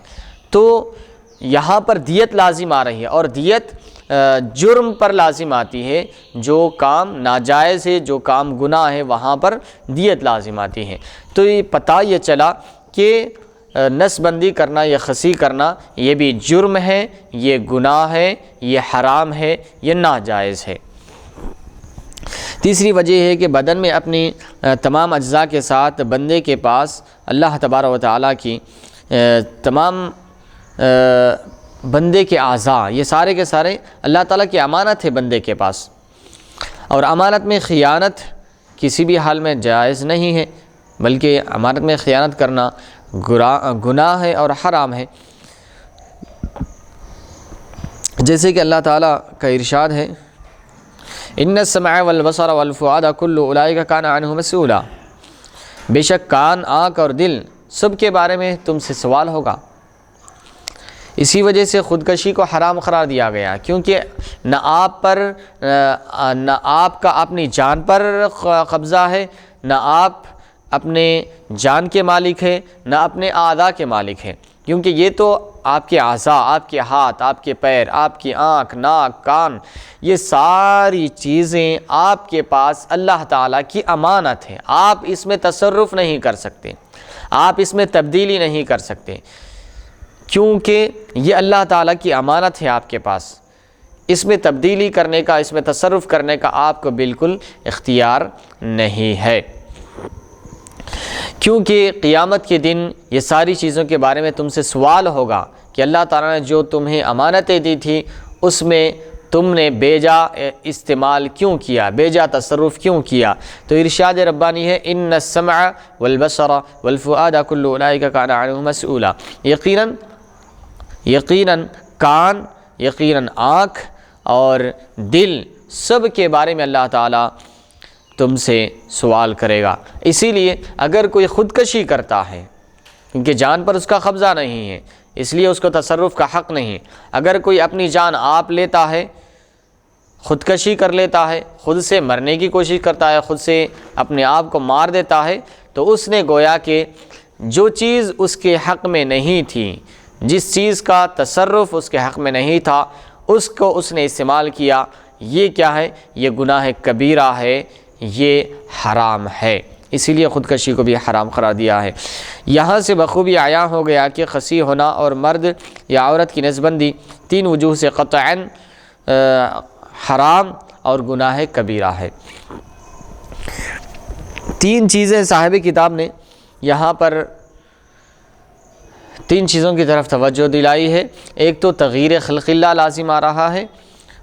A: تو یہاں پر دیت لازم آ رہی ہے، اور دیت جرم پر لازم آتی ہے، جو کام ناجائز ہے، جو کام گناہ ہے وہاں پر دیت لازم آتی ہے۔ تو یہ پتہ یہ چلا کہ نسبندی کرنا یا خصی کرنا یہ بھی جرم ہے، یہ گناہ ہے، یہ حرام ہے، یہ ناجائز ہے۔ تیسری وجہ ہے کہ بدن میں اپنی تمام اجزاء کے ساتھ بندے کے پاس اللہ تبارک و تعالیٰ کی تمام بندے کے اعضاء یہ سارے کے سارے اللہ تعالیٰ کی امانت ہے بندے کے پاس، اور امانت میں خیانت کسی بھی حال میں جائز نہیں ہے، بلکہ امانت میں خیانت کرنا گناہ ہے اور حرام ہے۔ جیسے کہ اللہ تعالیٰ کا ارشاد ہے ان السمع والبصر والفؤاد کل اولئک کان عنہ مسئولا، بے شک کان، آنکھ اور دل سب کے بارے میں تم سے سوال ہوگا۔ اسی وجہ سے خودکشی کو حرام قرار دیا گیا، کیونکہ نہ آپ کا اپنی جان پر قبضہ ہے، نہ آپ اپنے جان کے مالک ہیں، نہ اپنے اعضاء کے مالک ہیں، کیونکہ یہ تو آپ کے اعضاء، آپ کے ہاتھ، آپ کے پیر، آپ کی آنکھ، ناک، کان، یہ ساری چیزیں آپ کے پاس اللہ تعالیٰ کی امانت ہے۔ آپ اس میں تصرف نہیں کر سکتے، آپ اس میں تبدیلی نہیں کر سکتے، کیونکہ یہ اللہ تعالیٰ کی امانت ہے آپ کے پاس۔ اس میں تبدیلی کرنے کا، اس میں تصرف کرنے کا آپ کو بالکل اختیار نہیں ہے، کیونکہ قیامت کے دن یہ ساری چیزوں کے بارے میں تم سے سوال ہوگا کہ اللہ تعالیٰ نے جو تمہیں امانتیں دی تھی اس میں تم نے بیجا استعمال کیوں کیا، بیجا تصرف کیوں کیا۔ تو ارشاد ربانی ہے ان السمع والبصر والفؤاد کل اولئک کان عنہ مسئولا، یقیناً کان، یقیناً آنکھ اور دل، سب کے بارے میں اللہ تعالیٰ تم سے سوال کرے گا۔ اسی لیے اگر کوئی خودکشی کرتا ہے، کیونکہ جان پر اس کا قبضہ نہیں ہے اس لیے اس کو تصرف کا حق نہیں، اگر کوئی اپنی جان آپ لیتا ہے، خودکشی کر لیتا ہے، خود سے مرنے کی کوشش کرتا ہے، خود سے اپنے آپ کو مار دیتا ہے، تو اس نے گویا کہ جو چیز اس کے حق میں نہیں تھی، جس چیز کا تصرف اس کے حق میں نہیں تھا، اس کو اس نے استعمال کیا۔ یہ کیا ہے؟ یہ گناہ کبیرہ ہے، یہ حرام ہے، اسی لیے خودکشی کو بھی حرام قرار دیا ہے۔ یہاں سے بخوبی عیاں ہو گیا کہ خسی ہونا اور مرد یا عورت کی نسبندی 3 وجوہ سے قطعاً حرام اور گناہ کبیرہ ہے۔ 3 چیزیں صاحب کتاب نے یہاں پر 3 چیزوں کی طرف توجہ دلائی ہے۔ ایک تو تغییر خلق اللہ لازم آ رہا ہے،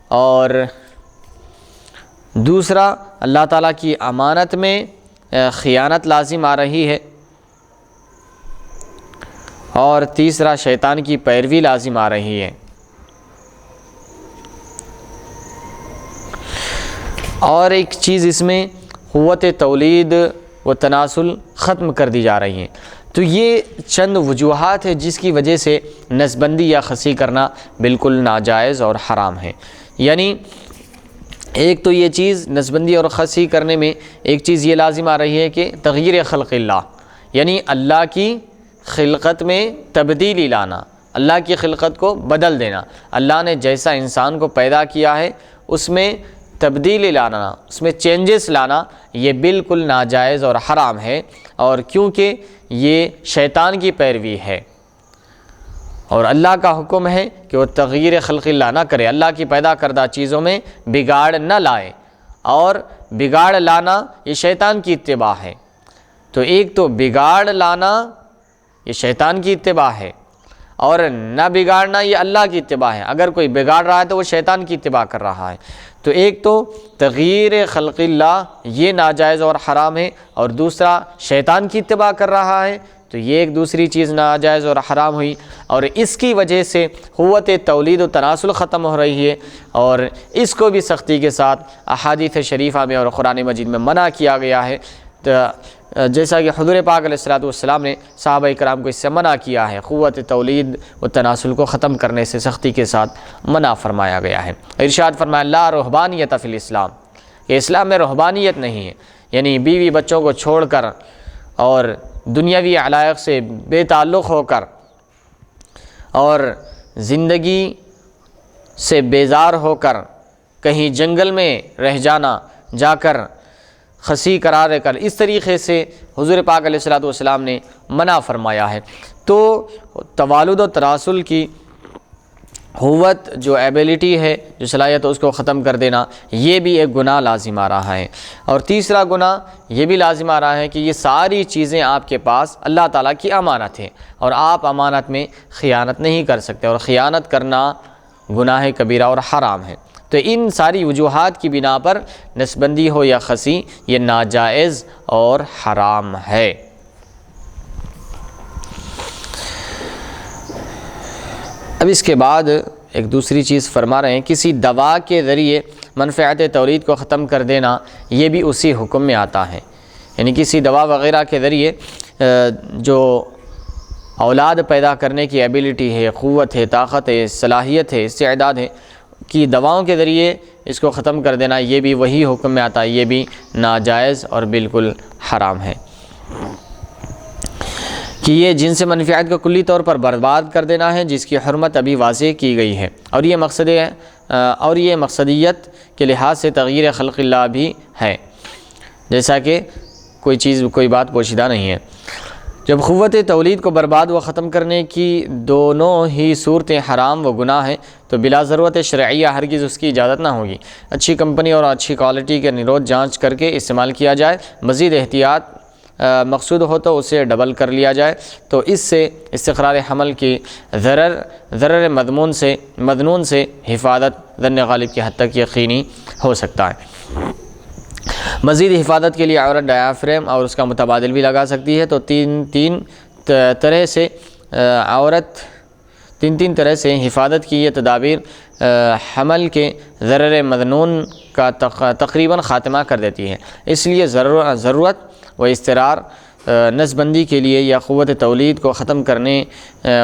A: اور دوسرا اللہ تعالیٰ کی امانت میں خیانت لازم آ رہی ہے، اور تیسرا شیطان کی پیروی لازم آ رہی ہے۔ اور ایک چیز اس میں قوت تولید و تناسل ختم کر دی جا رہی ہیں۔ تو یہ چند وجوہات ہیں جس کی وجہ سے نسبندی یا خسی کرنا بالکل ناجائز اور حرام ہے۔ یعنی ایک تو یہ چیز نسبندی اور خسی کرنے میں ایک چیز یہ لازم آ رہی ہے کہ تغییر خلق اللہ، یعنی اللہ کی خلقت میں تبدیلی لانا، اللہ کی خلقت کو بدل دینا۔ اللہ نے جیسا انسان کو پیدا کیا ہے اس میں تبدیلی لانا، اس میں چینجز لانا، یہ بالکل ناجائز اور حرام ہے، اور کیونکہ یہ شیطان کی پیروی ہے، اور اللہ کا حکم ہے کہ وہ تغییر خلق اللہ نہ کرے، اللہ کی پیدا کردہ چیزوں میں بگاڑ نہ لائے، اور بگاڑ لانا یہ شیطان کی اتباع ہے۔ تو ایک تو بگاڑ لانا یہ شیطان کی اتباع ہے، اور نہ بگاڑنا یہ اللہ کی اتباع ہے۔ اگر کوئی بگاڑ رہا ہے تو وہ شیطان کی اتباع کر رہا ہے۔ تو ایک تو تغییر خلق اللہ یہ ناجائز اور حرام ہے، اور دوسرا شیطان کی اتباع کر رہا ہے، تو یہ ایک دوسری چیز ناجائز اور حرام ہوئی، اور اس کی وجہ سے قوت تولید و تناسل ختم ہو رہی ہے، اور اس کو بھی سختی کے ساتھ احادیث شریفہ میں اور قرآن مجید میں منع کیا گیا ہے۔ تو جیسا کہ حضور پاک علیہ الصلوۃ نے صحابہ کرام کو اس سے منع کیا ہے، قوت تولید و تناسل کو ختم کرنے سے سختی کے ساتھ منع فرمایا گیا ہے۔ ارشاد فرمایا لا رہبانیت فی الاسلام، کہ اسلام میں رہبانیت نہیں ہے، یعنی بیوی بچوں کو چھوڑ کر اور دنیاوی علائق سے بے تعلق ہو کر اور زندگی سے بیزار ہو کر کہیں جنگل میں رہ جانا، جا کر خسی قرار کر، اس طریقے سے حضور پاک علیہ الصلوۃ نے منع فرمایا ہے۔ تو توالد و تناسل کی قوت جو ایبیلٹی ہے، جو صلاحیت ہے، اس کو ختم کر دینا، یہ بھی ایک گناہ لازم آ رہا ہے۔ اور تیسرا گناہ یہ بھی لازم آ رہا ہے کہ یہ ساری چیزیں آپ کے پاس اللہ تعالیٰ کی امانت ہے، اور آپ امانت میں خیانت نہیں کر سکتے، اور خیانت کرنا گناہ کبیرہ اور حرام ہے۔ تو ان ساری وجوہات کی بنا پر نسبندی ہو یا خسی یہ ناجائز اور حرام ہے۔ اب اس کے بعد ایک دوسری چیز فرما رہے ہیں، کسی دوا کے ذریعے منفعت تولید کو ختم کر دینا یہ بھی اسی حکم میں آتا ہے، یعنی کسی دوا وغیرہ کے ذریعے جو اولاد پیدا کرنے کی ایبیلٹی ہے، قوت ہے، طاقت ہے، صلاحیت ہے، استعداد ہے، کہ دواؤں کے ذریعے اس کو ختم کر دینا یہ بھی وہی حکم میں آتا ہے، یہ بھی ناجائز اور بالکل حرام ہے کہ یہ جنس منفعت کو کلی طور پر برباد کر دینا ہے جس کی حرمت ابھی واضح کی گئی ہے، اور یہ مقصدیت کے لحاظ سے تغییر خلق اللہ بھی ہے، جیسا کہ کوئی بات پوشیدہ نہیں ہے۔ جب قوت تولید کو برباد و ختم کرنے کی دونوں ہی صورتیں حرام و گناہ ہیں تو بلا ضرورت شرعیہ ہرگز اس کی اجازت نہ ہوگی۔ اچھی کمپنی اور اچھی کوالٹی کے نیروز جانچ کر کے استعمال کیا جائے، مزید احتیاط مقصود ہو تو اسے ڈبل کر لیا جائے، تو اس سے استقرار حمل کی ضرر مدنون سے حفاظت ظن غالب کی حد تک یقینی ہو سکتا ہے۔ مزید حفاظت کے لیے عورت ڈایافرام اور اس کا متبادل بھی لگا سکتی ہے، تو تین طرح سے حفاظت کی یہ تدابیر حمل کے ضرر مدنون کا تقریباً خاتمہ کر دیتی ہے۔ اس لیے ضرورت و اضطرار نسبندی کے لیے یا قوت تولید کو ختم کرنے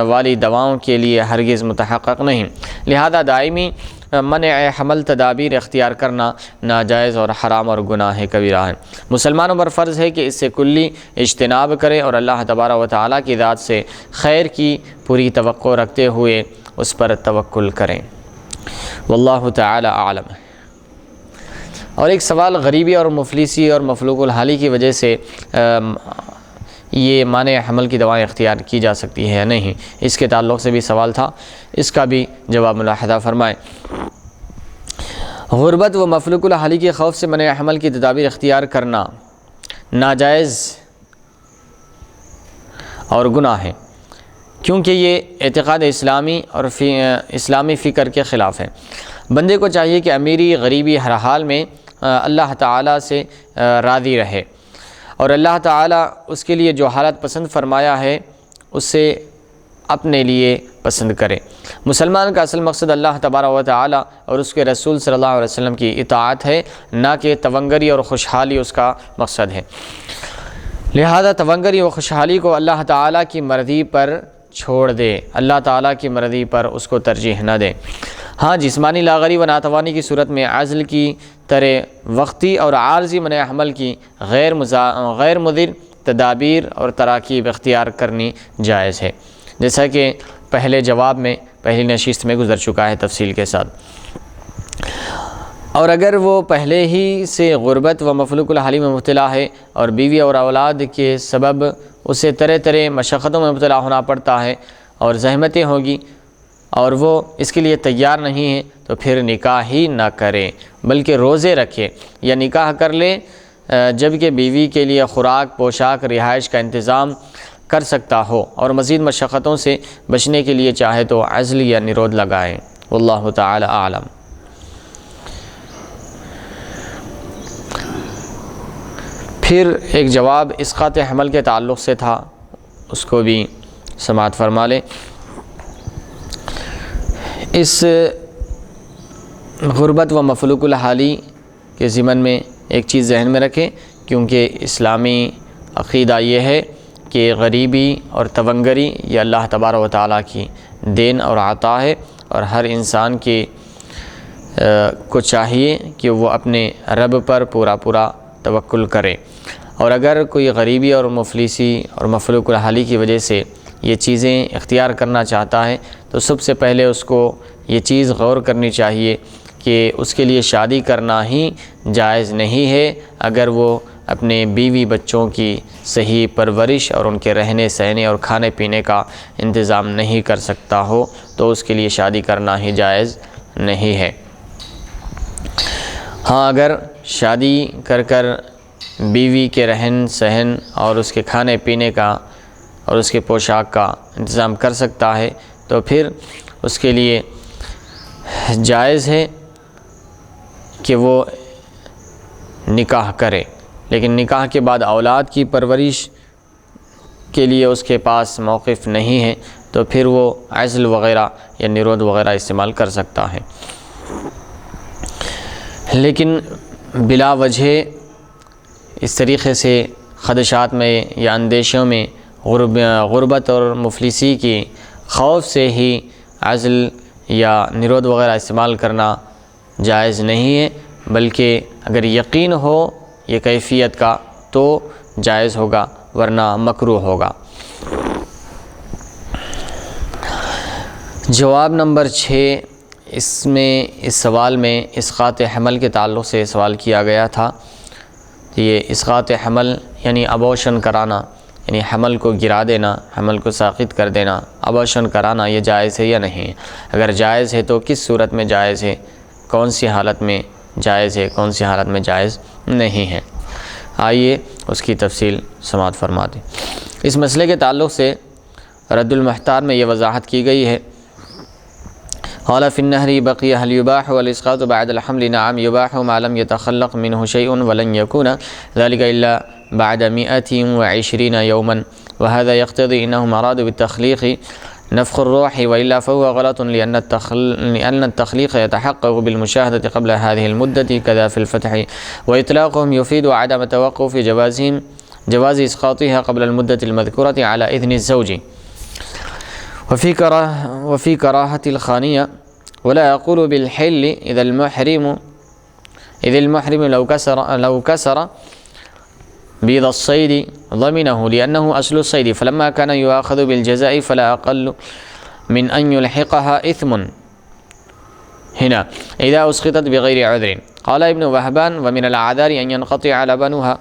A: والی دواؤں کے لیے ہرگز متحقق نہیں، لہذا دائمی منع حمل تدابیر اختیار کرنا ناجائز اور حرام اور گناہ کبیرہ ہے۔ مسلمانوں پر فرض ہے کہ اس سے کلی اجتناب کریں اور اللہ تبارک و تعالیٰ کی ذات سے خیر کی پوری توقع رکھتے ہوئے اس پر توکل کریں۔ واللہ تعالی اعلم۔ اور ایک سوال، غریبی اور مفلسی اور مفلوق الحالی کی وجہ سے یہ مانع حمل کی دوائیں اختیار کی جا سکتی ہے یا نہیں، اس کے تعلق سے بھی سوال تھا، اس کا بھی جواب ملاحظہ فرمائیں۔ غربت و مفلوق الحالی کے خوف سے منع حمل کی تدابیر اختیار کرنا ناجائز اور گناہ ہے، کیونکہ یہ اعتقاد اسلامی اور اسلامی فکر کے خلاف ہے۔ بندے کو چاہیے کہ امیری غریبی ہر حال میں اللہ تعالیٰ سے راضی رہے، اور اللہ تعالیٰ اس کے لیے جو حالت پسند فرمایا ہے اسے اپنے لیے پسند کرے۔ مسلمان کا اصل مقصد اللہ تبارک و تعالیٰ اور اس کے رسول صلی اللہ علیہ وسلم کی اطاعت ہے، نہ کہ تونگری اور خوشحالی اس کا مقصد ہے، لہذا تونگری و خوشحالی کو اللہ تعالیٰ کی مرضی پر چھوڑ دے، اللہ تعالیٰ کی مرضی پر اس کو ترجیح نہ دے۔ ہاں، جسمانی لاغری و ناتوانی کی صورت میں عزل کی طرح وقتی اور عارضی منع حمل کی غیر مضر تدابیر اور تراکیب اختیار کرنی جائز ہے، جیسا کہ پہلے جواب میں پہلی نشست میں گزر چکا ہے تفصیل کے ساتھ۔ اور اگر وہ پہلے ہی سے غربت و مفلوق الحالی میں مبتلا ہے اور بیوی اور اولاد کے سبب اسے طرح مشقتوں میں مبتلا ہونا پڑتا ہے اور زحمتیں ہوگی اور وہ اس کے لیے تیار نہیں ہے، تو پھر نکاح ہی نہ کرے بلکہ روزے رکھے یا نکاح کر لے، جبکہ بیوی کے لیے خوراک، پوشاک، رہائش کا انتظام کر سکتا ہو اور مزید مشقتوں سے بچنے کے لیے چاہے تو عزل یا نیرود لگائیں۔ واللہ تعالی اعلم۔ پھر ایک جواب اسقاط حمل کے تعلق سے تھا، اس کو بھی سماعت فرما لیں۔ اس غربت و مفلوق الحالی کے ضمن میں ایک چیز ذہن میں رکھیں، کیونکہ اسلامی عقیدہ یہ ہے کہ غریبی اور تونگری یہ اللہ تبارک و تعالیٰ کی دین اور عطا ہے، اور ہر انسان کو چاہیے کہ وہ اپنے رب پر پورا توکل کرے، اور اگر کوئی غریبی اور مفلسی اور مفلوق الحالی کی وجہ سے یہ چیزیں اختیار کرنا چاہتا ہے تو سب سے پہلے اس کو یہ چیز غور کرنی چاہیے کہ اس کے لیے شادی کرنا ہی جائز نہیں ہے اگر وہ اپنے بیوی بچوں کی صحیح پرورش اور ان کے رہنے سہنے اور کھانے پینے کا انتظام نہیں کر سکتا ہو تو اس کے لیے شادی کرنا ہی جائز نہیں ہے۔ ہاں، اگر شادی کر بیوی کے رہن سہن اور اس کے کھانے پینے کا اور اس کے پوشاک کا انتظام کر سکتا ہے تو پھر اس کے لیے جائز ہے کہ وہ نکاح کرے، لیکن نکاح کے بعد اولاد کی پرورش کے لیے اس کے پاس موقف نہیں ہے تو پھر وہ عزل وغیرہ یا نیرود وغیرہ استعمال کر سکتا ہے، لیکن بلا وجہ اس طریقے سے خدشات میں یا اندیشوں میں غربت اور مفلسی کی خوف سے ہی عزل یا نیرود وغیرہ استعمال کرنا جائز نہیں ہے، بلکہ اگر یقین ہو یہ کیفیت کا تو جائز ہوگا، ورنہ مکروہ ہوگا۔ جواب نمبر 6، اس سوال میں اسقاط حمل کے تعلق سے سوال کیا گیا تھا۔ یہ اسقاط حمل یعنی ابورشن کرانا، یعنی حمل کو گرا دینا، حمل کو ساقط کر دینا، ابورشن کرانا، یہ جائز ہے یا نہیں؟ اگر جائز ہے تو کس صورت میں جائز ہے، کون سی حالت میں جائز ہے، کون سی حالت میں جائز نہیں ہے؟ آئیے اس کی تفصیل سماعت فرما دیں۔ اس مسئلے کے تعلق سے رد المحتار میں یہ وضاحت کی گئی ہے۔ قال في النهر بقي هل يباح والإسقاط بعد الحمل؟ نعم يباح ما لم يتخلق منه شيء ولن يكون ذلك إلا بعد 120 يوما، وهذا يقتضي أنهم أرادوا بالتخليق نفخ الروح، وإلا فهو غلط لأن التخليق يتحقق بالمشاهدة قبل هذه المدة كذا في الفتح، وإطلاقهم يفيد عدم توقف جواز إسقاطها قبل المدة المذكورة على إذن الزوج، وفي كراهة الخانية، ولا يقول بالحل إذ المحرم لو كسر بيض الصيد ضمنه لأنه أصل الصيد، فلما كان يؤاخذ بالجزاء فلا أقل من أن يلحقها إثم هنا إذا أسقطت بغير عذر. قال ابن وهبان ومن الأعذار أن ينقطع لبنها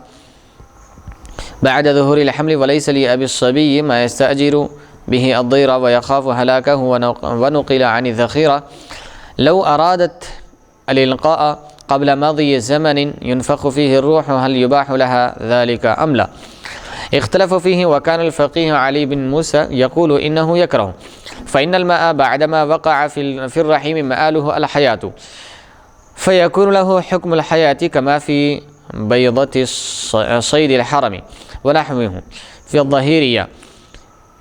A: بعد ظهور الحمل، وليس لأبي الصبي ما يستأجر به الضير ويخاف هلاكه، ونقل عن الذخيرة لو أرادت الإلقاء قبل مضي زمن ينفخ فيه الروح هل يباح لها ذلك أم لا؟ اختلف فيه، وكان الفقيه علي بن موسى يقول إنه يكره، فإن الماء بعدما وقع في الرحم مآله الحياة، فيكون له حكم الحياة كما في بيضة صيد الحرم ونحوه في الظهيرية.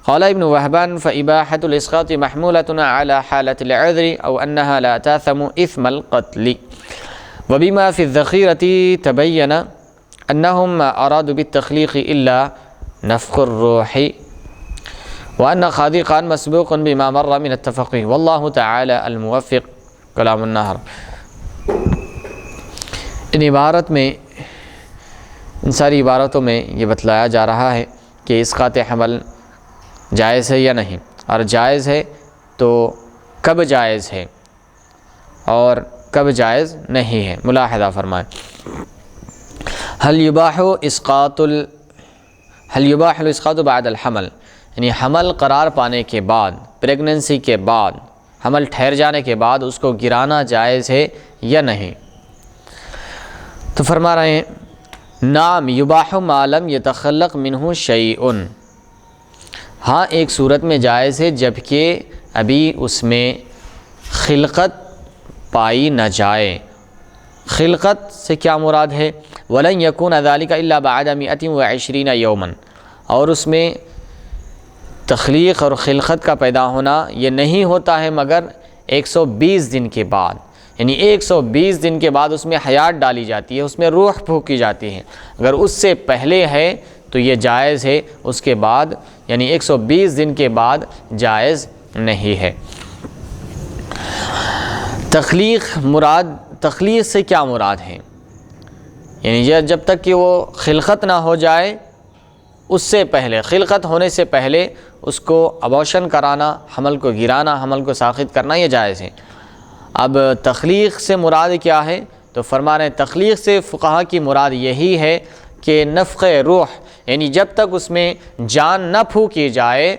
A: قال ابن وهبان فإباحة الإسقاط محمولة على حالة العذر أو أنها لا تاثم إثم القتل، وبما في الذخيرة تبين أنهم ما أرادوا بالتخليق إلا نفخ الروح، وأن خادقا مسبوق بما مر من التفقه، والله تعالى الموفق. کلام النہر. ان ساری عبارتوں میں یہ بتلایا جا رہا ہے کہ اسقاط حمل جائز ہے یا نہیں، اور جائز ہے تو کب جائز ہے اور کب جائز نہیں ہے. ملاحظہ فرمائیں. هل يباح الاسقاط بعد الحمل، یعنی حمل قرار پانے کے بعد، پریگننسی کے بعد، حمل ٹھہر جانے کے بعد اس کو گرانا جائز ہے یا نہیں؟ تو فرما رہے ہیں نعم یباح ما لم یتخلق منہ شیء، ہاں ایک صورت میں جائز ہے جبکہ ابھی اس میں خلقت پائی نہ جائے. خلقت سے کیا مراد ہے؟ وَلَنْ يَكُونَ ذَلِكَ إِلَّا بَعْدَ 120 يَوْمًا، اور اس میں تخلیق اور خلقت کا پیدا ہونا یہ نہیں ہوتا ہے مگر 120 دن کے بعد، یعنی 120 دن کے بعد اس میں حیات ڈالی جاتی ہے، اس میں روح پھونکی جاتی ہے. اگر اس سے پہلے ہے تو یہ جائز ہے، اس کے بعد یعنی 120 دن کے بعد جائز نہیں ہے. تخلیق سے کیا مراد ہے؟ یعنی جب تک کہ وہ خلقت نہ ہو جائے اس سے پہلے، خلقت ہونے سے پہلے اس کو ابورشن کرانا، حمل کو گرانا، حمل کو ساقط کرنا یہ جائز ہے. اب تخلیق سے مراد کیا ہے؟ تو فرما رہے ہیں تخلیق سے فقہا کی مراد یہی ہے کہ نفخ روح، یعنی جب تک اس میں جان نہ پھونکی جائے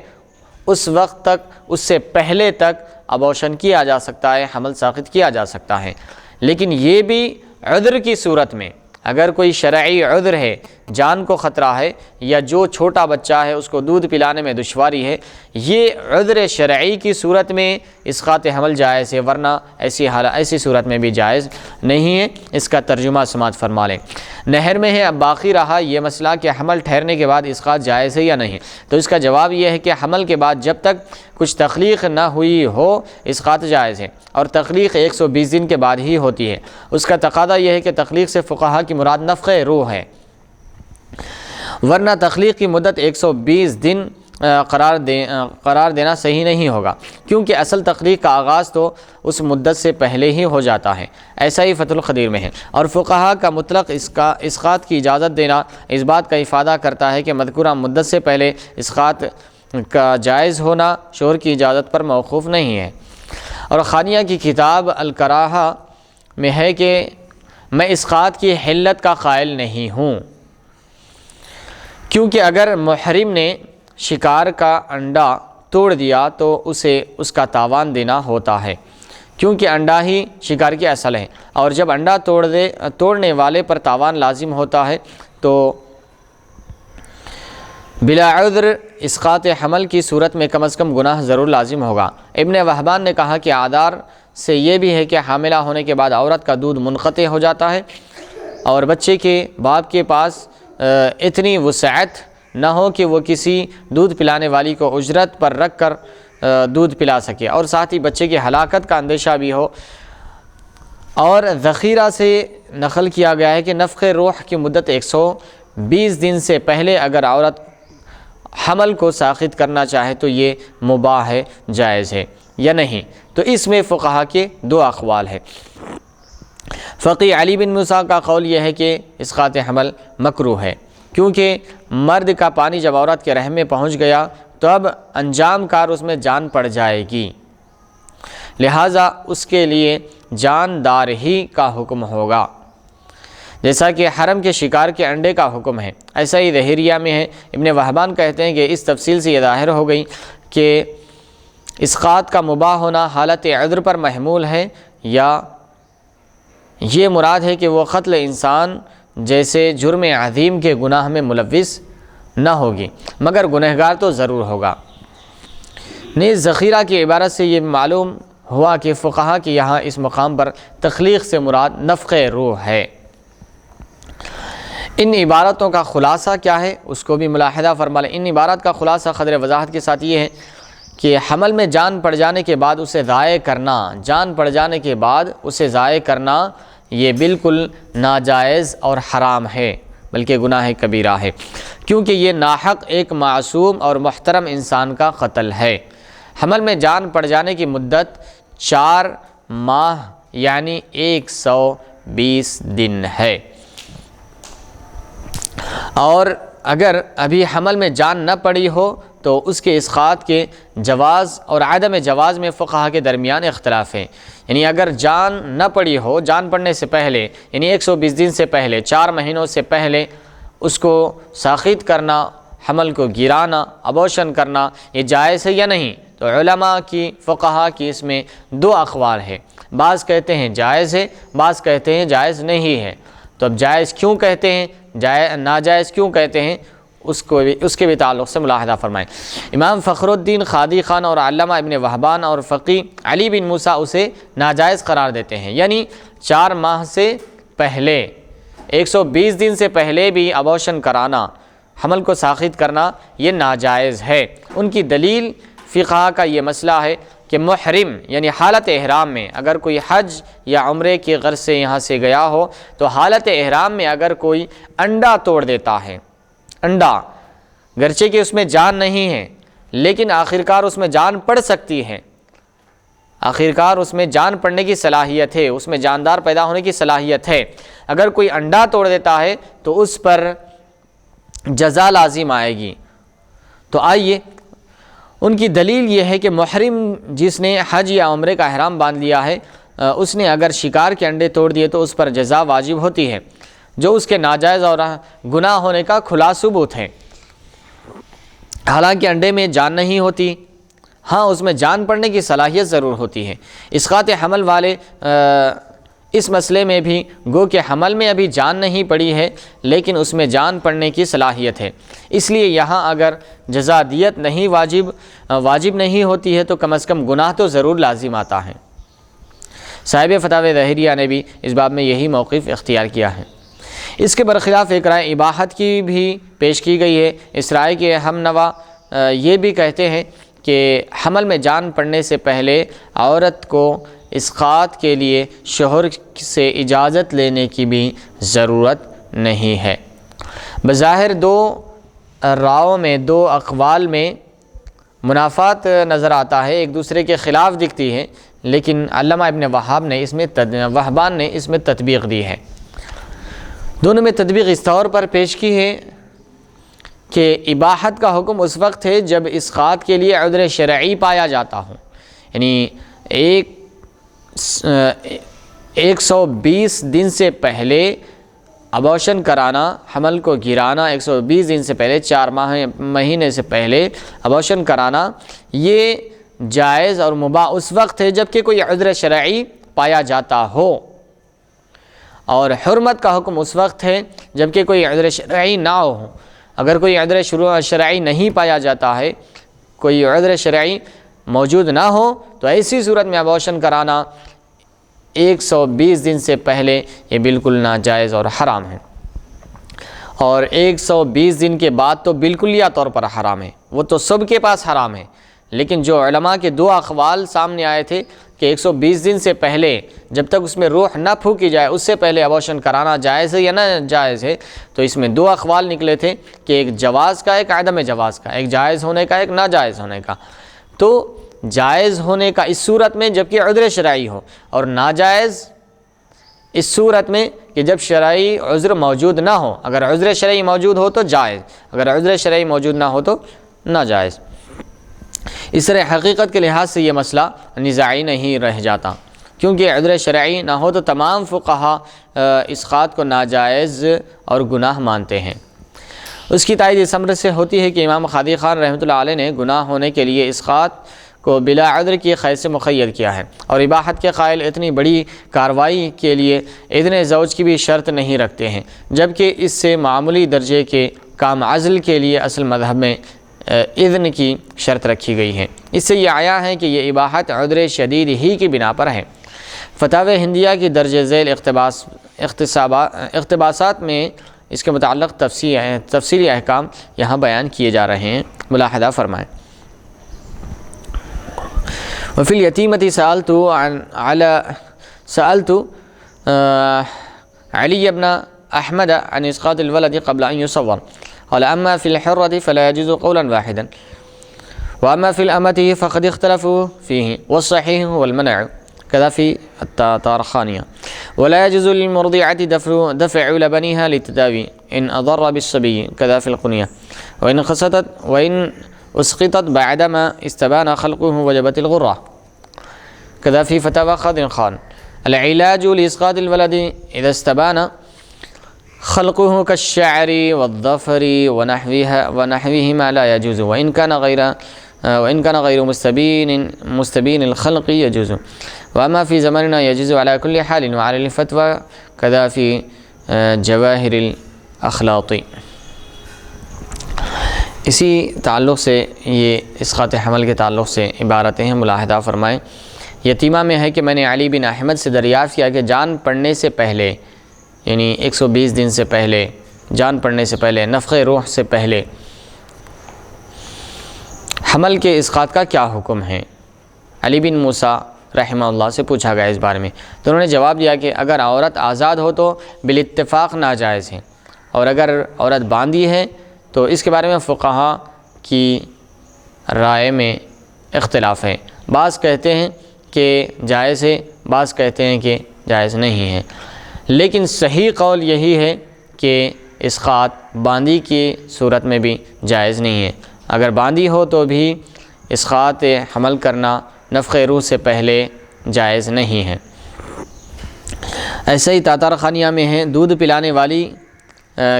A: اس وقت تک، اس سے پہلے تک ابورشن کیا جا سکتا ہے، حمل ساقط کیا جا سکتا ہے. لیکن یہ بھی عذر کی صورت میں، اگر کوئی شرعی عذر ہے، جان کو خطرہ ہے، یا جو چھوٹا بچہ ہے اس کو دودھ پلانے میں دشواری ہے، یہ عذر شرعی کی صورت میں اسقاط حمل جائز ہے، ورنہ ایسی صورت میں بھی جائز نہیں ہے. اس کا ترجمہ سماعت فرما لیں. نہر میں ہے. اب باقی رہا یہ مسئلہ کہ حمل ٹھہرنے کے بعد اسقاط جائز ہے یا نہیں. تو اس کا جواب یہ ہے کہ حمل کے بعد جب تک کچھ تخلیق نہ ہوئی ہو اسقاط جائز ہے، اور تخلیق 120 دن کے بعد ہی ہوتی ہے. اس کا تقاضا یہ ہے کہ تخلیق سے فقہا کی مراد نفخ روح ہے، ورنہ تخلیق کی مدت 120 دن قرار دینا صحیح نہیں ہوگا، کیونکہ اصل تخلیق کا آغاز تو اس مدت سے پہلے ہی ہو جاتا ہے۔ ایسا ہی فتح القدیر میں ہے۔ اور فقہا کا مطلق اسقاط کی اجازت دینا اس بات کا افادہ کرتا ہے کہ مذکورہ مدت سے پہلے اسقاط کا جائز ہونا شوہر کی اجازت پر موقوف نہیں ہے۔ اور خانیہ کی کتاب الکراہہ میں ہے کہ میں اسقاط کی حلت کا قائل نہیں ہوں، کیونکہ اگر محرم نے شکار کا انڈا توڑ دیا تو اسے اس کا تاوان دینا ہوتا ہے، کیونکہ انڈا ہی شکار کی اصل ہے، اور جب انڈا توڑنے والے پر تاوان لازم ہوتا ہے تو بلا عذر اسقاط حمل کی صورت میں کم از کم گناہ ضرور لازم ہوگا۔ ابن وہبان نے کہا کہ آدار سے یہ بھی ہے کہ حاملہ ہونے کے بعد عورت کا دودھ منقطع ہو جاتا ہے اور بچے کے باپ کے پاس اتنی وسعت نہ ہو کہ وہ کسی دودھ پلانے والی کو اجرت پر رکھ کر دودھ پلا سکے، اور ساتھ ہی بچے کی ہلاکت کا اندیشہ بھی ہو۔ اور ذخیرہ سے نقل کیا گیا ہے کہ نفخ روح کی مدت 120 دن سے پہلے اگر عورت حمل کو ساقط کرنا چاہے تو یہ مباح ہے، جائز ہے یا نہیں، تو اس میں فقہا کے دو اقوال ہے۔ فقی علی بن موسیٰ کا قول یہ ہے کہ اسقاط حمل مکروہ ہے، کیونکہ مرد کا پانی جب عورت کے رحم میں پہنچ گیا تو اب انجام کار اس میں جان پڑ جائے گی، لہٰذا اس کے لیے جاندار ہی کا حکم ہوگا، جیسا کہ حرم کے شکار کے انڈے کا حکم ہے۔ ایسا ہی ظہیریہ میں ہے۔ ابن وہبان کہتے ہیں کہ اس تفصیل سے یہ ظاہر ہو گئی کہ اسقاط کا مباح ہونا حالت عذر پر محمول ہے، یا یہ مراد ہے کہ وہ قتل انسان جیسے جرم عظیم کے گناہ میں ملوث نہ ہوگی، مگر گنہگار تو ضرور ہوگا۔ نیز ذخیرہ کی عبارت سے یہ معلوم ہوا کہ فقہا کے یہاں اس مقام پر تخلیق سے مراد نفخ روح ہے۔ ان عبارتوں کا خلاصہ کیا ہے اس کو بھی ملاحظہ فرما لیں۔ ان عبارات کا خلاصہ قدر وضاحت کے ساتھ یہ ہے کہ حمل میں جان پڑ جانے کے بعد اسے ضائع کرنا یہ بالکل ناجائز اور حرام ہے، بلکہ گناہ کبیرہ ہے، کیونکہ یہ ناحق ایک معصوم اور محترم انسان کا قتل ہے۔ حمل میں جان پڑ جانے کی مدت 4 ماہ یعنی 120 دن ہے، اور اگر ابھی حمل میں جان نہ پڑی ہو تو اس کے اسقاط کے جواز اور عدم جواز میں فقہا کے درمیان اختلاف ہے۔ یعنی اگر جان نہ پڑی ہو، جان پڑنے سے پہلے یعنی 120 دن سے پہلے، 4 مہینوں سے پہلے اس کو ساقط کرنا، حمل کو گرانا، ابورشن کرنا، یہ جائز ہے یا نہیں؟ تو علماء کی، فقہا کی اس میں 2 اقوال ہے۔ بعض کہتے ہیں جائز ہے، بعض کہتے ہیں جائز نہیں ہے۔ تو اب جائز کیوں کہتے ہیں، ناجائز کیوں کہتے ہیں، اس کے بھی تعلق سے ملاحظہ فرمائیں۔ امام فخر الدین قادی خان اور علامہ ابن وہبان اور فقی علی بن موسیٰ اسے ناجائز قرار دیتے ہیں، یعنی 4 ماہ سے پہلے، 120 دن سے پہلے بھی ابورشن کرانا، حمل کو ساقط کرنا یہ ناجائز ہے۔ ان کی دلیل فقہا کا یہ مسئلہ ہے کہ محرم یعنی حالت احرام میں اگر کوئی حج یا عمرے کی غرض سے یہاں سے گیا ہو تو حالت احرام میں اگر کوئی انڈا توڑ دیتا ہے، انڈا گرچہ کہ اس میں جان نہیں ہے لیکن آخرکار اس میں جان پڑ سکتی ہے، آخرکار اس میں جان پڑنے کی صلاحیت ہے، اس میں جاندار پیدا ہونے کی صلاحیت ہے، اگر کوئی انڈا توڑ دیتا ہے تو اس پر جزا لازم آئے گی۔ تو آئیے، ان کی دلیل یہ ہے کہ محرم جس نے حج یا عمرے کا احرام باندھ لیا ہے، اس نے اگر شکار کے انڈے توڑ دیے تو اس پر جزا واجب ہوتی ہے، جو اس کے ناجائز اور گناہ ہونے کا کھلا ثبوت ہے۔ حالانکہ انڈے میں جان نہیں ہوتی، ہاں اس میں جان پڑنے کی صلاحیت ضرور ہوتی ہے۔ اسقاط حمل والے اس مسئلے میں بھی گو کہ حمل میں ابھی جان نہیں پڑی ہے لیکن اس میں جان پڑنے کی صلاحیت ہے، اس لیے یہاں اگر جزا دیت نہیں واجب نہیں ہوتی ہے تو کم از کم گناہ تو ضرور لازم آتا ہے۔ صاحب فتاوی ظاہریہ نے بھی اس باب میں یہی موقف اختیار کیا ہے۔ اس کے برخلاف ایک رائے اباحت کی بھی پیش کی گئی ہے۔ اس رائے کے ہم نوا یہ بھی کہتے ہیں کہ حمل میں جان پڑنے سے پہلے عورت کو اسقاط کے لیے شوہر سے اجازت لینے کی بھی ضرورت نہیں ہے۔ بظاہر 2 راؤں میں، 2 اقوال میں منافات نظر آتا ہے، ایک دوسرے کے خلاف دکھتی ہے، لیکن علامہ ابن وہاب نے وہبان نے اس میں تطبیق دی ہے۔ دونوں میں تطبیق اس طور پر پیش کی ہے کہ اباحت کا حکم اس وقت ہے جب اسقاط کے لیے عذر شرعی پایا جاتا ہو، یعنی 120 دن سے پہلے ابورشن کرانا، حمل کو گرانا 120 دن سے پہلے، 4 مہینے سے پہلے ابورشن کرانا، یہ جائز اور مباح اس وقت ہے جب کہ کوئی عذر شرعی پایا جاتا ہو، اور حرمت کا حکم اس وقت ہے جب کہ کوئی عذر شرعی نہ ہو۔ اگر کوئی عذر شرعی نہیں پایا جاتا ہے، کوئی عذر شرعی موجود نہ ہو، تو ایسی صورت میں ابورشن کرانا 120 دن سے پہلے یہ بالکل ناجائز اور حرام ہے، اور 120 دن کے بعد تو بالکلیہ طور پر حرام ہے، وہ تو سب کے پاس حرام ہے۔ لیکن جو علماء کے 2 اقوال سامنے آئے تھے کہ 120 دن سے پہلے جب تک اس میں روح نہ پھونکی جائے اس سے پہلے ابورشن کرانا جائز ہے یا نہ جائز ہے، تو اس میں 2 اقوال نکلے تھے کہ ایک جواز کا، ایک عدم جواز کا، ایک جائز ہونے کا، ایک ناجائز ہونے کا۔ تو جائز ہونے کا اس صورت میں جب کہ عذر شرعی ہو، اور ناجائز اس صورت میں کہ جب شرعی عذر موجود نہ ہو۔ اگر عذر شرعی موجود ہو تو جائز، اگر عذر شرعی موجود نہ ہو تو ناجائز۔ اس طرح حقیقت کے لحاظ سے یہ مسئلہ نزاعی نہیں رہ جاتا، کیونکہ عذر شرعی نہ ہو تو تمام فقہا اسقاط کو ناجائز اور گناہ مانتے ہیں۔ اس کی تائید اس امر سے ہوتی ہے کہ امام قاضی خان رحمۃ اللہ علیہ نے گناہ ہونے کے لیے اسقاط کو بلا عذر کی قید سے مقید کیا ہے، اور اباحت کے قائل اتنی بڑی کارروائی کے لیے اذن زوج کی بھی شرط نہیں رکھتے ہیں، جبکہ اس سے معمولی درجے کے کام عزل کے لیے اصل مذہب میں اذن کی شرط رکھی گئی ہے۔ اس سے یہ آیا ہے کہ یہ اباحت عذر شدید ہی کی بنا پر ہے۔ فتاوی ہندیہ کی درج ذیل اقتباسات میں اس کے متعلق تفصیلی احکام یہاں بیان کیے جا رہے ہیں، ملاحظہ فرمائیں۔ وفی الیتیمۃ سألت علی بن احمد عن اسقاط الولد قبل ان يصور، قال اما في الحرة فلا يجوز قولا واحدا، واما في الأمة فقد اختلفوا فيه، والصحيح هو المنع، كذا في الطارخانية، ولا يجوز للمرضعة دفع لبنها للتداوي إن أضر بالصبي، كذا في القنية، وإن أسقطت بعدما استبان خلقه وجبت الغرة، كذا في فتاوى خادم خان. العلاج لإسقاط الولد إذا استبان خلقه كالشعر والظفر ونحوهما لا يجوز، وإن كان غير مستبين الخلق يجوز، وأما في زماننا يجوز على كل حال، وعلى الفتوى كذا في جواهر الأخلاط۔ اسی تعلق سے یہ اسقاط حمل کے تعلق سے عبارتیں ہیں، ملاحظہ فرمائیں۔ یتیمہ میں ہے کہ میں نے علی بن احمد سے دریافت کیا کہ جان پڑنے سے پہلے، یعنی 120 دن سے پہلے، جان پڑنے سے پہلے، نفخ روح سے پہلے حمل کے اسقاط کا کیا حکم ہے۔ علی بن موسیٰ رحمہ اللہ سے پوچھا گیا اس بارے میں، تو انہوں نے جواب دیا کہ اگر عورت آزاد ہو تو بالاتفاق ناجائز ہے، اور اگر عورت باندھی ہے تو اس کے بارے میں فقہا کی رائے میں اختلاف ہے۔ بعض کہتے ہیں کہ جائز ہے، بعض کہتے ہیں کہ جائز نہیں ہے، لیکن صحیح قول یہی ہے کہ اسقاط باندھی کی صورت میں بھی جائز نہیں ہے۔ اگر باندھی ہو تو بھی اسقاط حمل کرنا نفخ روح سے پہلے جائز نہیں ہے۔ ایسا ہی تاتار خانیہ میں ہے، دودھ پلانے والی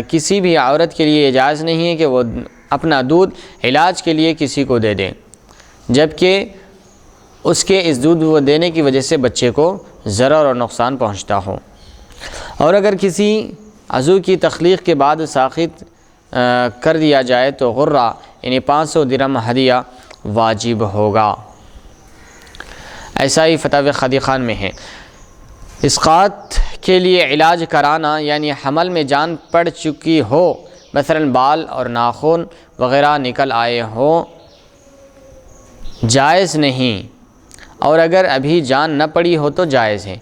A: کسی بھی عورت کے لیے جائز نہیں ہے کہ وہ اپنا دودھ علاج کے لیے کسی کو دے دیں، جبکہ اس کے اس دودھ کو دینے کی وجہ سے بچے کو ضرر اور نقصان پہنچتا ہو۔ اور اگر کسی عضو کی تخلیق کے بعد ساقط کر دیا جائے تو غرہ یعنی 500 درہم ہدیہ واجب ہوگا۔ ایسا ہی فتاوی خادی خان میں ہے، اسقاط کے لیے علاج کرانا یعنی حمل میں جان پڑ چکی ہو، مثلا بال اور ناخن وغیرہ نکل آئے ہوں، جائز نہیں، اور اگر ابھی جان نہ پڑی ہو تو جائز ہے،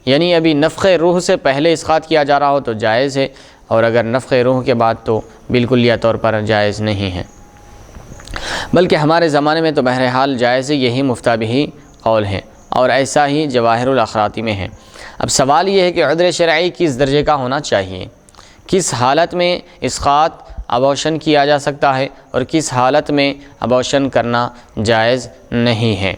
A: یعنی ابھی نفخ روح سے پہلے اسقاط کیا جا رہا ہو تو جائز ہے، اور اگر نفخ روح کے بعد تو بالکلیہ طور پر جائز نہیں ہے۔ بلکہ ہمارے زمانے میں تو بہرحال جائز یہی مفتابہی قول ہے، اور ایسا ہی جواہر الاخراطی میں ہے۔ اب سوال یہ ہے کہ عذر شرعی کس درجے کا ہونا چاہیے، کس حالت میں اسقاط ابورشن کیا جا سکتا ہے اور کس حالت میں ابورشن کرنا جائز نہیں ہے۔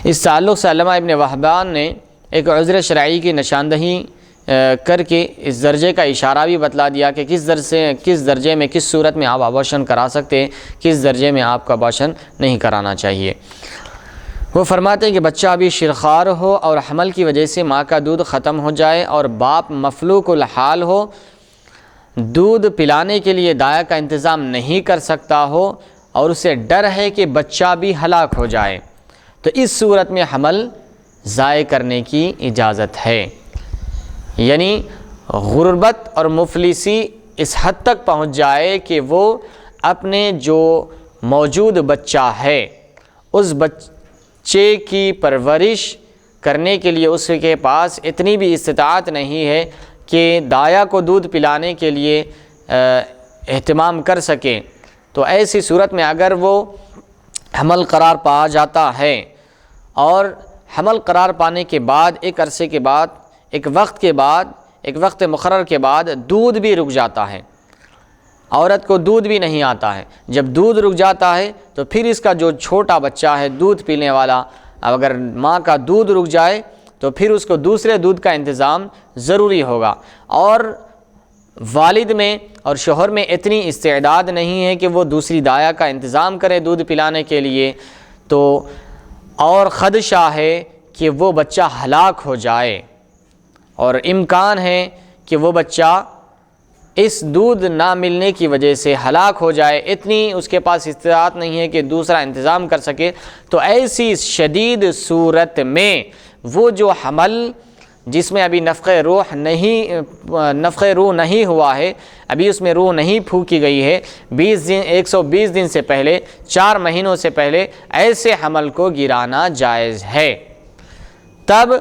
A: اس تعلق سے علامہ ابن وہبان نے ایک عذر شرعی کی نشاندہی کر کے اس درجے کا اشارہ بھی بتلا دیا کہ کس درجے میں، کس صورت میں آپ ابورشن کرا سکتے ہیں، کس درجے میں آپ کا ابورشن نہیں کرانا چاہیے۔ وہ فرماتے ہیں کہ بچہ ابھی شرخوار ہو اور حمل کی وجہ سے ماں کا دودھ ختم ہو جائے اور باپ مفلوک الحال ہو، دودھ پلانے کے لیے دایا کا انتظام نہیں کر سکتا ہو اور اسے ڈر ہے کہ بچہ بھی ہلاک ہو جائے، تو اس صورت میں حمل ضائع کرنے کی اجازت ہے۔ یعنی غربت اور مفلسی اس حد تک پہنچ جائے کہ وہ اپنے جو موجود بچہ ہے اس بچے کی پرورش کرنے کے لیے اس کے پاس اتنی بھی استطاعت نہیں ہے کہ دایا کو دودھ پلانے کے لیے اہتمام کر سکے، تو ایسی صورت میں اگر وہ حمل قرار پا جاتا ہے اور حمل قرار پانے کے بعد ایک عرصے کے بعد، ایک وقت مقرر کے بعد دودھ بھی رک جاتا ہے، عورت کو دودھ بھی نہیں آتا ہے، جب دودھ رک جاتا ہے تو پھر اس کا جو چھوٹا بچہ ہے دودھ پینے والا، اگر ماں کا دودھ رک جائے تو پھر اس کو دوسرے دودھ کا انتظام ضروری ہوگا، اور والد میں اور شوہر میں اتنی استعداد نہیں ہے کہ وہ دوسری دایا کا انتظام کرے دودھ پلانے کے لیے، تو اور خدشہ ہے کہ وہ بچہ ہلاک ہو جائے اور امکان ہے کہ وہ بچہ اس دودھ نہ ملنے کی وجہ سے ہلاک ہو جائے، اتنی اس کے پاس استطاعت نہیں ہے کہ دوسرا انتظام کر سکے، تو ایسی شدید صورت میں وہ جو حمل جس میں ابھی نفخ روح نہیں ہوا ہے، ابھی اس میں روح نہیں پھونکی گئی ہے، 120 دن سے پہلے، 4 مہینوں سے پہلے ایسے حمل کو گرانا جائز ہے، تب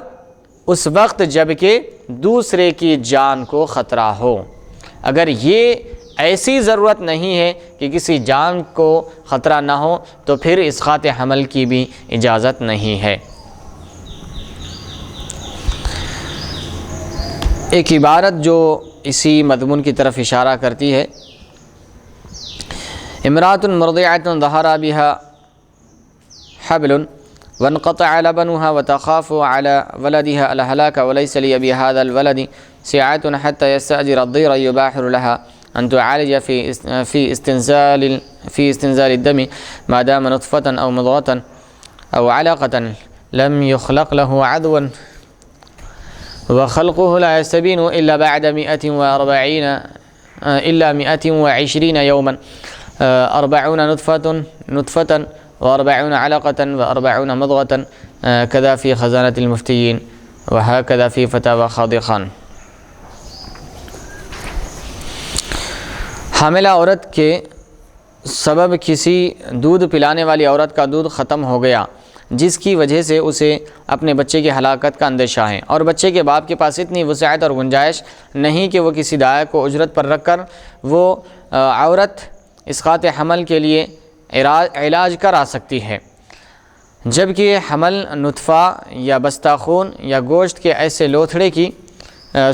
A: اس وقت جب کہ دوسرے کی جان کو خطرہ ہو۔ اگر یہ ایسی ضرورت نہیں ہے کہ کسی جان کو خطرہ نہ ہو تو پھر اسقاط حمل کی بھی اجازت نہیں ہے۔ ایک عبارت جو اسی مضمون کی طرف اشارہ کرتی ہے، امرأۃ مرضعۃ ظہر بها حبل وانقطع لبنها وتخاف على ولدها الهلاك وليس لأبي هذا الولد سعة حتى يستأجر الضير يباح لها أن تعالج في استنزال الدم ما دام نطفة أو مضغة أو علقة لم يخلق له عدو وخلقه لا يستبين إلا بعد 120 يوما 40 نطفة و40 علقة و40 مضغة كذا في خزانة المفتيين وهكذا في فتاوى خاضر خان۔ حاملہ عورت کے سبب کسی دودھ پلانے والی عورت کا دودھ ختم ہو گیا جس کی وجہ سے اسے اپنے بچے کی ہلاکت کا اندیشہ ہے، اور بچے کے باپ کے پاس اتنی وسعت اور گنجائش نہیں کہ وہ کسی دایا کو اجرت پر رکھ کر وہ عورت اسقاط حمل کے لیے علاج کرا سکتی ہے، جبکہ حمل نطفہ یا بستہ خون یا گوشت کے ایسے لوتھڑے کی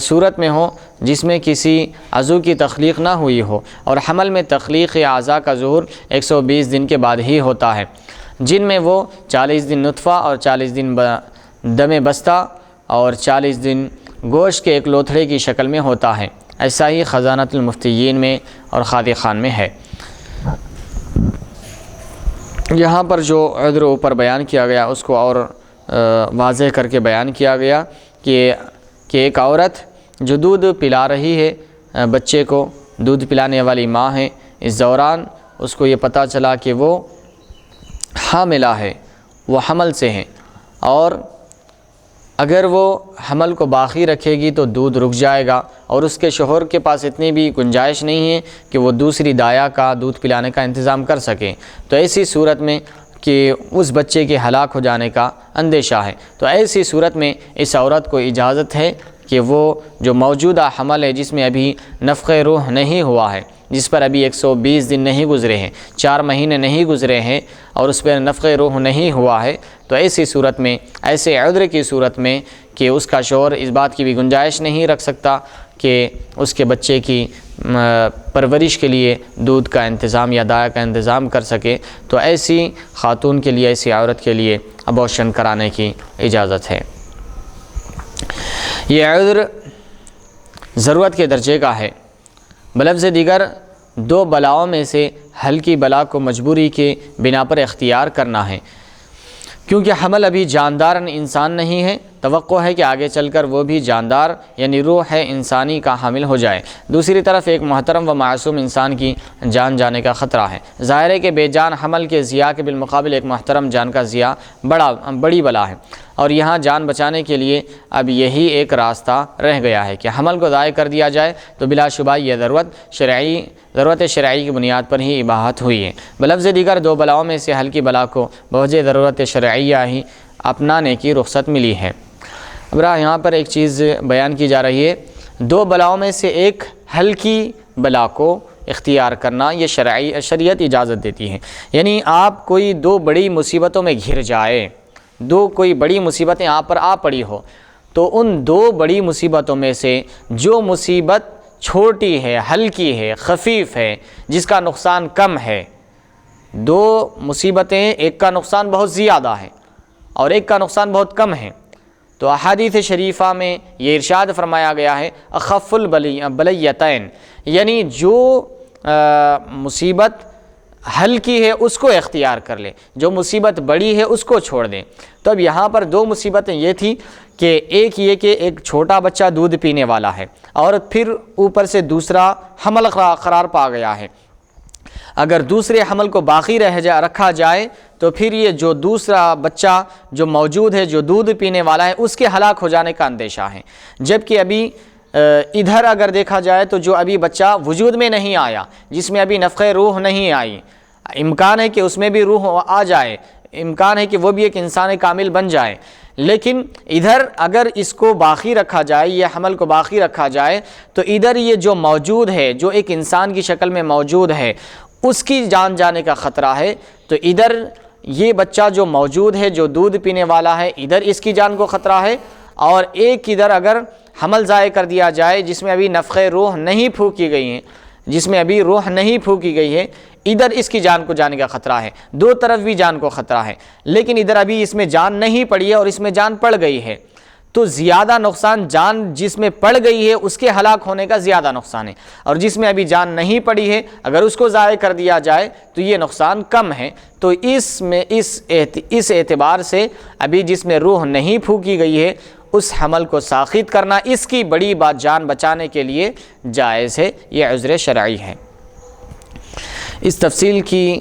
A: صورت میں ہو جس میں کسی عضو کی تخلیق نہ ہوئی ہو، اور حمل میں تخلیق اعضاء کا ظہور 120 دن کے بعد ہی ہوتا ہے، جن میں وہ 40 دن نطفہ اور 40 دن دم بستہ اور 40 دن گوشت کے ایک لوتھڑے کی شکل میں ہوتا ہے۔ ایسا ہی خزانۃ المفتیین میں اور خاضر خان میں ہے۔ یہاں پر جو عذر اوپر بیان کیا گیا اس کو اور واضح کر کے بیان کیا گیا کہ ایک عورت جو دودھ پلا رہی ہے بچے کو، دودھ پلانے والی ماں ہے، اس دوران اس کو یہ پتہ چلا کہ وہ حاملہ ہے، وہ حمل سے ہیں، اور اگر وہ حمل کو باقی رکھے گی تو دودھ رک جائے گا، اور اس کے شوہر کے پاس اتنی بھی گنجائش نہیں ہے کہ وہ دوسری دایا کا دودھ پلانے کا انتظام کر سکے، تو ایسی صورت میں کہ اس بچے کے ہلاک ہو جانے کا اندیشہ ہے، تو ایسی صورت میں اس عورت کو اجازت ہے کہ وہ جو موجودہ حمل ہے جس میں ابھی نفخ روح نہیں ہوا ہے جس پر ابھی 120 دن نہیں گزرے ہیں، 4 مہینے نہیں گزرے ہیں اور اس پر نفخ روح نہیں ہوا ہے، تو ایسی صورت میں، ایسے عذر کی صورت میں کہ اس کا شوہر اس بات کی بھی گنجائش نہیں رکھ سکتا کہ اس کے بچے کی پرورش کے لیے دودھ کا انتظام یا دایہ کا انتظام کر سکے، تو ایسی خاتون کے لیے، ایسی عورت کے لیے ابورشن کرانے کی اجازت ہے۔ یہ عذر ضرورت کے درجے کا ہے، بلفظ دیگر 2 بلاؤں میں سے ہلکی بلا کو مجبوری کے بنا پر اختیار کرنا ہے، کیونکہ حمل ابھی جاندار انسان نہیں ہے، توقع ہے کہ آگے چل کر وہ بھی جاندار یعنی روح انسانی کا حامل ہو جائے۔ دوسری طرف ایک محترم و معصوم انسان کی جان جانے کا خطرہ ہے۔ ظاہر ہے کہ بے جان حمل کے ضیاء کے بالمقابل ایک محترم جان کا ضیاء بڑی بلا ہے، اور یہاں جان بچانے کے لیے اب یہی ایک راستہ رہ گیا ہے کہ حمل کو ضائع کر دیا جائے، تو بلا شبہ یہ ضرورت شرعی کی بنیاد پر ہی اباحت ہوئی ہے۔ بلفظ دیگر 2 بلاؤں میں سے ہلکی بلا کو بوجہ ضرورت شرعیہ ہی اپنانے کی رخصت ملی ہے۔ اب یہاں پر ایک چیز بیان کی جا رہی ہے، 2 بلاؤں میں سے ایک ہلکی بلا کو اختیار کرنا، یہ شریعت اجازت دیتی ہے۔ یعنی آپ کوئی 2 بڑی مصیبتوں میں گھر جائے، کوئی بڑی مصیبتیں آپ پر آ پڑی ہو، تو ان 2 بڑی مصیبتوں میں سے جو مصیبت چھوٹی ہے، ہلکی ہے، خفیف ہے، جس کا نقصان کم ہے، 2 مصیبتیں، ایک کا نقصان بہت زیادہ ہے اور ایک کا نقصان بہت کم ہے، تو احادیث شریفہ میں یہ ارشاد فرمایا گیا ہے اخف البلیتین، یعنی جو مصیبت ہلکی ہے اس کو اختیار کر لے، جو مصیبت بڑی ہے اس کو چھوڑ دیں۔ تو اب یہاں پر 2 مصیبتیں یہ تھی کہ ایک یہ کہ ایک چھوٹا بچہ دودھ پینے والا ہے، اور پھر اوپر سے دوسرا حمل قرار پا گیا ہے۔ اگر دوسرے حمل کو باقی رکھا جائے تو پھر یہ جو دوسرا بچہ جو موجود ہے، جو دودھ پینے والا ہے، اس کے ہلاک ہو جانے کا اندیشہ ہے۔ جبکہ ابھی ادھر اگر دیکھا جائے تو جو ابھی بچہ وجود میں نہیں آیا، جس میں ابھی نفخ روح نہیں آئی، امکان ہے کہ اس میں بھی روح آ جائے، امکان ہے کہ وہ بھی ایک انسان کامل بن جائے، لیکن ادھر اگر اس کو باقی رکھا جائے، یہ حمل کو باقی رکھا جائے، تو ادھر یہ جو موجود ہے، جو ایک انسان کی شکل میں موجود ہے، اس کی جان جانے کا خطرہ ہے۔ تو ادھر یہ بچہ جو موجود ہے، جو دودھ پینے والا ہے، ادھر اس کی جان کو خطرہ ہے، اور ایک ادھر اگر حمل ضائع کر دیا جائے جس میں ابھی نفخ روح نہیں پھونکی گئی ہے، جس میں ابھی روح نہیں پھونکی گئی ہے، ادھر اس کی جان کو جانے کا خطرہ ہے، 2 طرف بھی جان کو خطرہ ہے، لیکن ادھر ابھی اس میں جان نہیں پڑی ہے اور اس میں جان پڑ گئی ہے، تو زیادہ نقصان جان جس میں پڑ گئی ہے اس کے ہلاک ہونے کا زیادہ نقصان ہے، اور جس میں ابھی جان نہیں پڑی ہے اگر اس کو ضائع کر دیا جائے تو یہ نقصان کم ہے۔ تو اس اعتبار سے ابھی جس میں روح نہیں پھونکی گئی ہے اس حمل کو ساقط کرنا اس کی بڑی بات جان بچانے کے لیے جائز ہے، یہ عذر شرعی ہے۔ اس تفصیل کی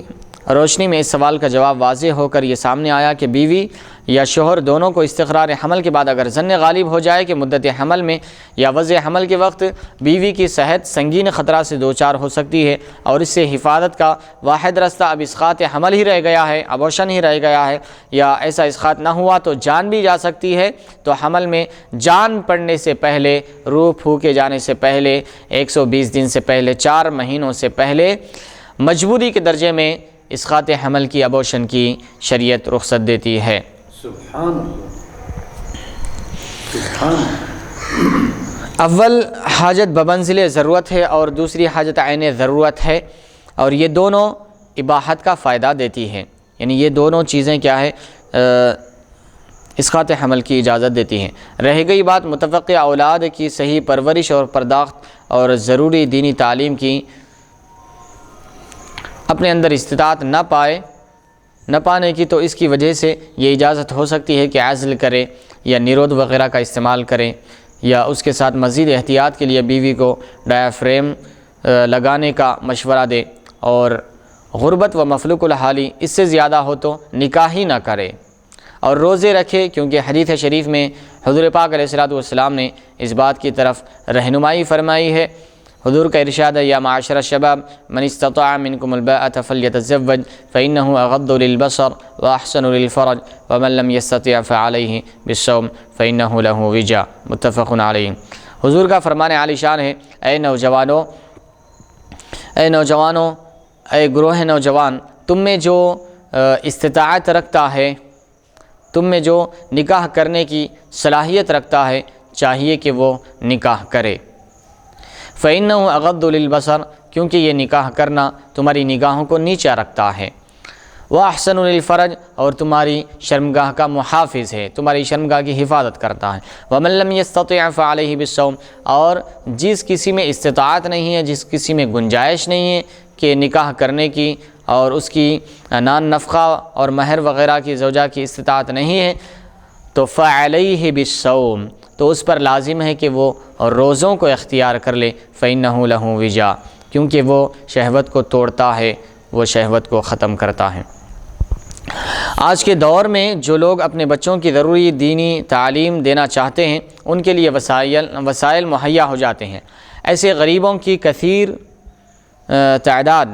A: روشنی میں اس سوال کا جواب واضح ہو کر یہ سامنے آیا کہ بیوی یا شوہر دونوں کو استقرار حمل کے بعد اگر ظن غالب ہو جائے کہ مدت حمل میں یا وضع حمل کے وقت بیوی کی صحت سنگین خطرہ سے دوچار ہو سکتی ہے اور اس سے حفاظت کا واحد راستہ اب اسقاط حمل ہی رہ گیا ہے، ابورشن ہی رہ گیا ہے، یا ایسا اسقاط نہ ہوا تو جان بھی جا سکتی ہے، تو حمل میں جان پڑنے سے پہلے، روح پھونکے جانے سے پہلے، 120 دن سے پہلے، 4 مہینوں سے پہلے مجبوری کے درجے میں اسقاط حمل کی ابورشن کی شریعت رخصت دیتی ہے۔
B: سبحان اللہ، سبحان اللہ۔
A: اول حاجت بمنزل ضرورت ہے اور دوسری حاجت عین ضرورت ہے، اور یہ دونوں اباحت کا فائدہ دیتی ہے، یعنی یہ دونوں چیزیں کیا ہے، اسقاط حمل کی اجازت دیتی ہیں۔ رہ گئی بات متوقع اولاد کی صحیح پرورش اور پرداخت اور ضروری دینی تعلیم کی اپنے اندر استطاعت نہ پانے کی، تو اس کی وجہ سے یہ اجازت ہو سکتی ہے کہ عزل کرے یا نیرود وغیرہ کا استعمال کرے، یا اس کے ساتھ مزید احتیاط کے لیے بیوی کو ڈایافریم لگانے کا مشورہ دے، اور غربت و مفلوق الحالی اس سے زیادہ ہو تو نکاح ہی نہ کرے، اور روزے رکھے، کیونکہ حدیث شریف میں حضور پاک علیہ الصلوۃ والسلام نے اس بات کی طرف رہنمائی فرمائی ہے۔ حضور کا ارشاد ہے، یا معاشر الشباب من استطاع منکم الباءۃ فلیتزوج فإنہ اغض للبصر واحسن للفرج ومن لم يستطع فعلیہ بالصوم فإنہ لہ وجاء، متفق علیہ۔ حضور کا فرمان عالی شان ہے، اے نوجوانوں، اے نوجوانوں، اے گروہ نوجوان، تم میں جو استطاعت رکھتا ہے، تم میں جو نکاح کرنے کی صلاحیت رکھتا ہے، چاہیے کہ وہ نکاح کرے۔ فَإِنَّهُ أَغَضُّ لِلْبَصَرِ، کیونکہ یہ نکاح کرنا تمہاری نگاہوں کو نیچا رکھتا ہے۔ وَأَحْسَنُ لِلْفَرْجِ، اور تمہاری شرمگاہ کا محافظ ہے، تمہاری شرمگاہ کی حفاظت کرتا ہے۔ وَمَن لَّمْ يَسْتَطِعْ فَعَلَيْهِ بِالصَّوْمِ، اور جس کسی میں استطاعت نہیں ہے، جس کسی میں گنجائش نہیں ہے کہ نکاح کرنے کی، اور اس کی نان نفقہ اور مہر وغیرہ کی زوجہ کی استطاعت نہیں ہے، تو فَعَلَيْهِ بِالصَّوْمِ، تو اس پر لازم ہے کہ وہ روزوں کو اختیار کر لے۔ فَإِنَّهُ لَهُ وِجَاء، کیونکہ وہ شہوت کو توڑتا ہے، وہ شہوت کو ختم کرتا ہے۔ آج کے دور میں جو لوگ اپنے بچوں کی ضروری دینی تعلیم دینا چاہتے ہیں، ان کے لیے وسائل مہیا ہو جاتے ہیں۔ ایسے غریبوں کی کثیر تعداد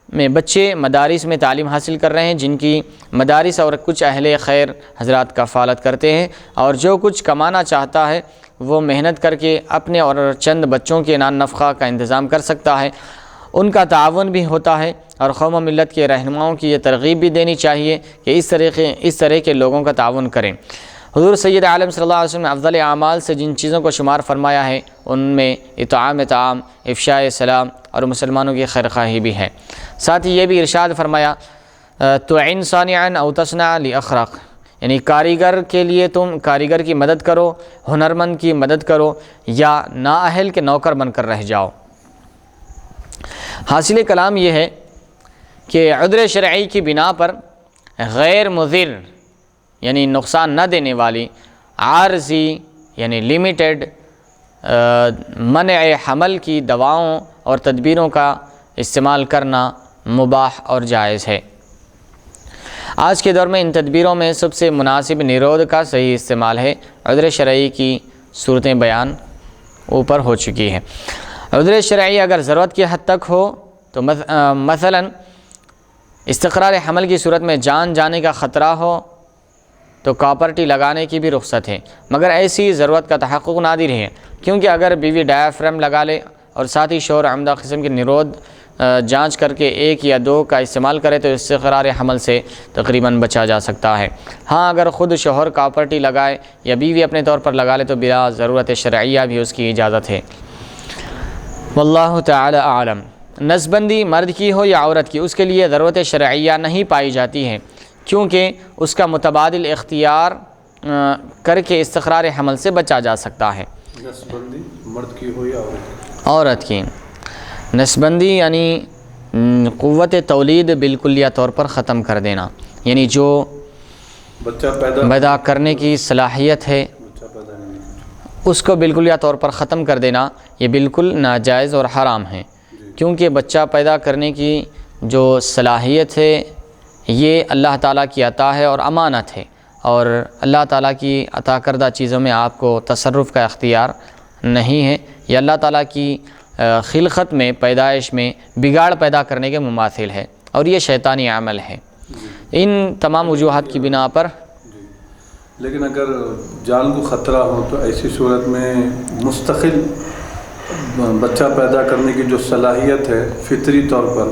A: میں بچے مدارس میں تعلیم حاصل کر رہے ہیں، جن کی مدارس اور کچھ اہل خیر حضرات کفالت کرتے ہیں، اور جو کچھ کمانا چاہتا ہے وہ محنت کر کے اپنے اور چند بچوں کے نان نفقہ کا انتظام کر سکتا ہے۔ ان کا تعاون بھی ہوتا ہے، اور قوم و ملت کے رہنماؤں کی یہ ترغیب بھی دینی چاہیے کہ اس طرح کے لوگوں کا تعاون کریں۔ حضور سید عالم صلی اللہ علیہ وسلم نے افضل اعمال سے جن چیزوں کو شمار فرمایا ہے، ان میں اطعام طعام، افشاء سلام اور مسلمانوں کی خیرخواہی بھی ہے۔ ساتھ ہی یہ بھی ارشاد فرمایا تُعِن صانعا او تصنع لأخرق، یعنی کاریگر کے لیے تم کاریگر کی مدد کرو، ہنرمند کی مدد کرو، یا نااہل کے نوکر بن کر رہ جاؤ۔ حاصل کلام یہ ہے کہ عذر شرعی کی بنا پر غیر مضر یعنی نقصان نہ دینے والی، عارضی یعنی لیمیٹڈ منع حمل کی دواؤں اور تدبیروں کا استعمال کرنا مباح اور جائز ہے۔ آج کے دور میں ان تدبیروں میں سب سے مناسب نیرود کا صحیح استعمال ہے۔ عذر شرعی کی صورتیں بیان اوپر ہو چکی ہے۔ عذر شرعی اگر ضرورت کی حد تک ہو تو مثلا استقرار حمل کی صورت میں جان جانے کا خطرہ ہو تو کاپرٹی لگانے کی بھی رخصت ہے، مگر ایسی ضرورت کا تحقق نادر ہے، کیونکہ اگر بیوی ڈایافرام لگا لے اور ساتھ ہی شوہر عمدہ قسم کے نیرود جانچ کر کے 1 یا 2 کا استعمال کرے تو استقرار حمل سے تقریباً بچا جا سکتا ہے۔ ہاں اگر خود شوہر کاپرٹی لگائے یا بیوی اپنے طور پر لگا لے تو بلا ضرورت شرعیہ بھی اس کی اجازت ہے۔ واللہ تعالی اعلم۔ نسبندی مرد کی ہو یا عورت کی، اس کے لیے ضرورت شرعیہ نہیں پائی جاتی ہے، کیونکہ اس کا متبادل اختیار کر کے استقرار حمل سے بچا جا سکتا ہے۔
B: نسبندی مرد کی ہو یا
A: عورت کی، نسبندی یعنی قوت تولید بالکلیہ طور پر ختم کر دینا، یعنی جو
B: بچہ
A: پیدا کرنے کی صلاحیت ہے اس کو بالکلیہ طور پر ختم کر دینا، یہ بالکل ناجائز اور حرام ہے، کیونکہ بچہ پیدا کرنے کی جو صلاحیت ہے یہ اللہ تعالیٰ کی عطا ہے اور امانت ہے، اور اللہ تعالیٰ کی عطا کردہ چیزوں میں آپ کو تصرف کا اختیار نہیں ہے۔ یہ اللہ تعالیٰ کی خلقت میں، پیدائش میں بگاڑ پیدا کرنے کے مماثل ہے، اور یہ شیطانی عمل ہے۔ ان تمام وجوہات کی بنا پر
B: لیکن اگر جان کو خطرہ ہو تو ایسی صورت میں مستقل بچہ پیدا کرنے کی جو صلاحیت ہے فطری طور پر،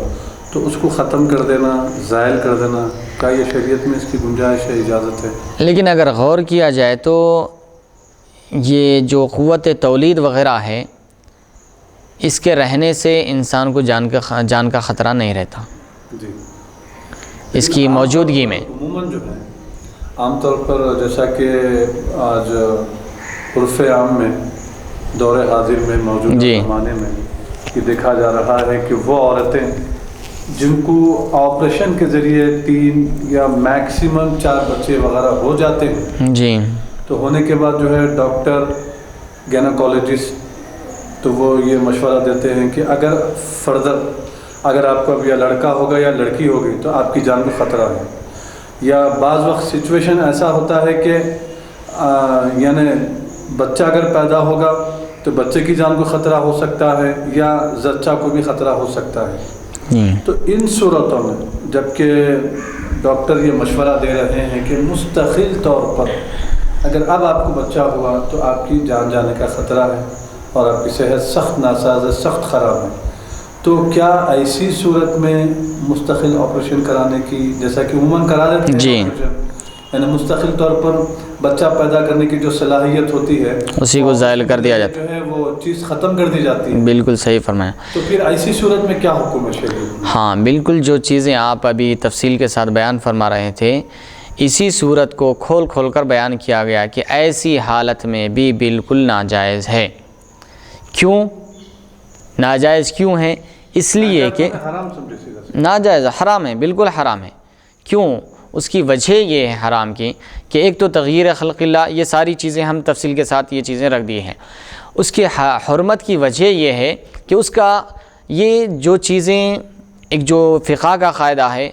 B: تو اس کو ختم کر دینا، زائل کر دینا، کیا یہ شریعت میں اس کی گنجائش ہے، اجازت ہے؟
A: لیکن اگر غور کیا جائے تو یہ جو قوت تولید وغیرہ ہے اس کے رہنے سے انسان کو جان کا خطرہ نہیں رہتا،
B: جی،
A: اس کی موجودگی میں۔
B: عموماً جو ہے عام طور پر جیسا کہ آج عرف عام میں دور حاضر میں موجودہ زمانے میں یہ دیکھا جا رہا ہے کہ وہ عورتیں جن کو آپریشن کے ذریعے 3 یا میکسیمم 4 بچے وغیرہ ہو جاتے ہیں،
A: جی،
B: تو ہونے کے بعد جو ہے ڈاکٹر گینیکالوجسٹ تو وہ یہ مشورہ دیتے ہیں کہ اگر آپ کو اب یا لڑکا ہوگا یا لڑکی ہوگی تو آپ کی جان میں خطرہ ہے، یا بعض وقت سچویشن ایسا ہوتا ہے کہ یعنی بچہ اگر پیدا ہوگا تو بچے کی جان کو خطرہ ہو سکتا ہے یا زچہ کو بھی خطرہ ہو سکتا ہے۔ تو ان صورتوں میں جبکہ ڈاکٹر یہ مشورہ دے رہے ہیں کہ مستقل طور پر اگر اب آپ کو بچہ ہوا تو آپ کی جان جانے کا خطرہ ہے اور آپ کی صحت سخت ناساز ہے، سخت خراب ہے، تو کیا ایسی صورت میں مستقل آپریشن کرانے کی، جیسا کہ عموماً کرا دیتے ہیں
A: جی،
B: آپریشن، یعنی مستقل طور پر بچہ پیدا کرنے کی جو صلاحیت ہوتی ہے
A: اسی کو زائل کر دیا جاتا
B: جو ہے وہ چیز ختم کر دی جاتی ہے،
A: بالکل صحیح فرمایا.
B: تو پھر ایسی صورت میں کیا حکم ہے شریعت میں؟
A: ہاں بالکل، جو چیزیں آپ ابھی تفصیل کے ساتھ بیان فرما رہے تھے اسی صورت کو کھول کھول کر بیان کیا گیا کہ ایسی حالت میں بھی بالکل ناجائز ہے. کیوں ناجائز کیوں ہے؟ اس لیے کہ
B: حرام سمجھے سیدھا سے۔
A: ناجائز حرام ہے، بالکل حرام ہے. کیوں؟ اس کی وجہ یہ ہے حرام کی کہ ایک تو تغییر خلق اللہ، یہ ساری چیزیں ہم تفصیل کے ساتھ یہ چیزیں رکھ دی ہیں. اس کی حرمت کی وجہ یہ ہے کہ اس کا یہ جو چیزیں، ایک جو فقہ کا قاعدہ ہے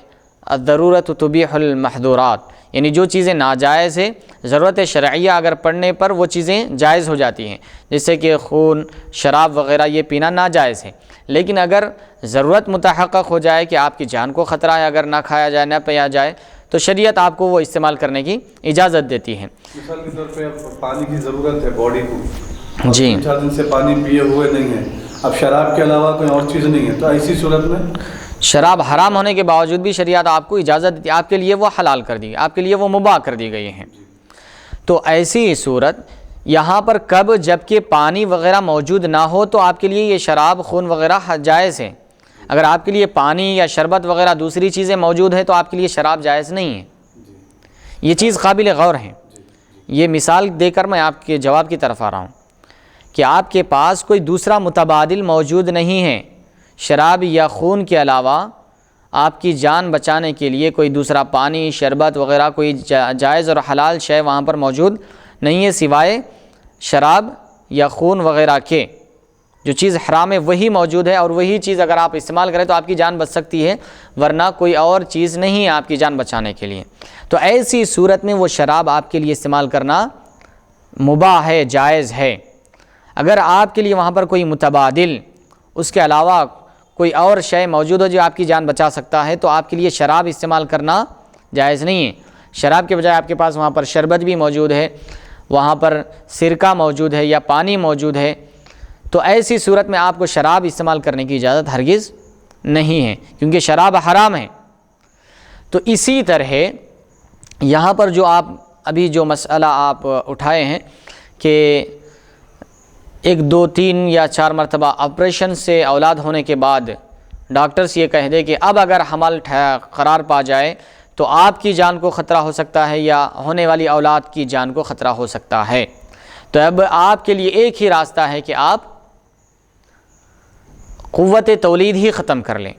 A: الضرورت تبیح المحظورات، یعنی جو چیزیں ناجائز ہے ضرورت شرعیہ اگر پڑنے پر وہ چیزیں جائز ہو جاتی ہیں، جیسے کہ خون، شراب وغیرہ یہ پینا ناجائز ہے. لیکن اگر ضرورت متحقق ہو جائے کہ آپ کی جان کو خطرہ ہے، اگر نہ کھایا جائے نہ پیا جائے تو شریعت آپ کو وہ استعمال کرنے کی اجازت دیتی ہے.
B: مثال کے طور پہ پانی کی ضرورت ہے باڈی کو،
A: جی،
B: 4 دن سے پانی پیے ہوئے نہیں ہیں، اب شراب کے علاوہ کوئی اور چیز نہیں ہے، تو ایسی صورت میں
A: شراب حرام ہونے کے باوجود بھی شریعت آپ کو اجازت دیتی ہے، آپ کے لیے وہ حلال کر دی، آپ کے لیے وہ مباح کر دی گئی ہیں. تو ایسی صورت یہاں پر کب، جب کہ پانی وغیرہ موجود نہ ہو تو آپ کے لیے یہ شراب، خون وغیرہ جائز ہے. اگر آپ کے لیے پانی یا شربت وغیرہ دوسری چیزیں موجود ہیں تو آپ کے لیے شراب جائز نہیں ہے. یہ چیز قابل غور ہے. یہ مثال دے کر میں آپ کے جواب کی طرف آ رہا ہوں کہ آپ کے پاس کوئی دوسرا متبادل موجود نہیں ہے، شراب یا خون کے علاوہ آپ کی جان بچانے کے لیے کوئی دوسرا پانی، شربت وغیرہ کوئی جائز اور حلال شے وہاں پر موجود نہیں ہے سوائے شراب یا خون وغیرہ کے. جو چیز حرام ہے وہی موجود ہے، اور وہی چیز اگر آپ استعمال کریں تو آپ کی جان بچ سکتی ہے، ورنہ کوئی اور چیز نہیں ہے آپ کی جان بچانے کے لیے. تو ایسی صورت میں وہ شراب آپ کے لیے استعمال کرنا مباح ہے، جائز ہے. اگر آپ کے لیے وہاں پر کوئی متبادل، اس کے علاوہ کوئی اور شے موجود ہو جو آپ کی جان بچا سکتا ہے تو آپ کے لیے شراب استعمال کرنا جائز نہیں ہے. شراب کے بجائے آپ کے پاس وہاں پر شربت بھی موجود ہے، وہاں پر سرکہ موجود ہے یا پانی موجود ہے، تو ایسی صورت میں آپ کو شراب استعمال کرنے کی اجازت ہرگز نہیں ہے، کیونکہ شراب حرام ہے. تو اسی طرح یہاں پر جو آپ ابھی جو مسئلہ آپ اٹھائے ہیں کہ 1 2 3 یا 4 مرتبہ آپریشن سے اولاد ہونے کے بعد ڈاکٹرز یہ کہہ دے کہ اب اگر حمل قرار پا جائے تو آپ کی جان کو خطرہ ہو سکتا ہے یا ہونے والی اولاد کی جان کو خطرہ ہو سکتا ہے، تو اب آپ کے لیے ایک ہی راستہ ہے کہ آپ قوت تولید ہی ختم کر لیں،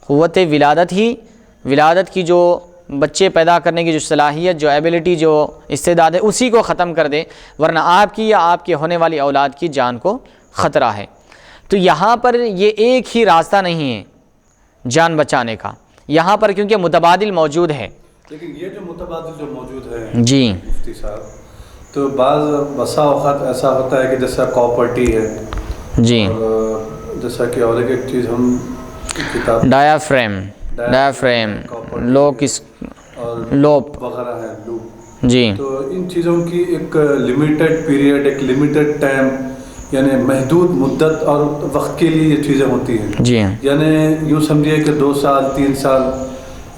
A: قوت ولادت کی جو بچے پیدا کرنے کی جو صلاحیت، جو ایبلٹی، جو استعداد ہے اسی کو ختم کر دیں، ورنہ آپ کی یا آپ کے ہونے والی اولاد کی جان کو خطرہ ہے. تو یہاں پر یہ ایک ہی راستہ نہیں ہے جان بچانے کا یہاں پر، کیونکہ متبادل موجود ہے.
B: لیکن یہ جو متبادل جو موجود ہے
A: جی
B: مفتی صاحب، تو بسا اوقات ایسا ہوتا ہے کہ جیسا کاپرٹی ہے،
A: جی،
B: اور جیسا کہ اور ایک چیز ہم کتاب
A: ڈایافریم لوپ
B: وغیرہ ہے، لوپ،
A: جی،
B: تو ان چیزوں کی ایک لمیٹڈ پیریڈ، ایک لمیٹڈ ٹائم، یعنی محدود مدت اور وقت کے لیے یہ چیزیں ہوتی ہیں.
A: جی،
B: یعنی یوں سمجھیے کہ 2 سال 3 سال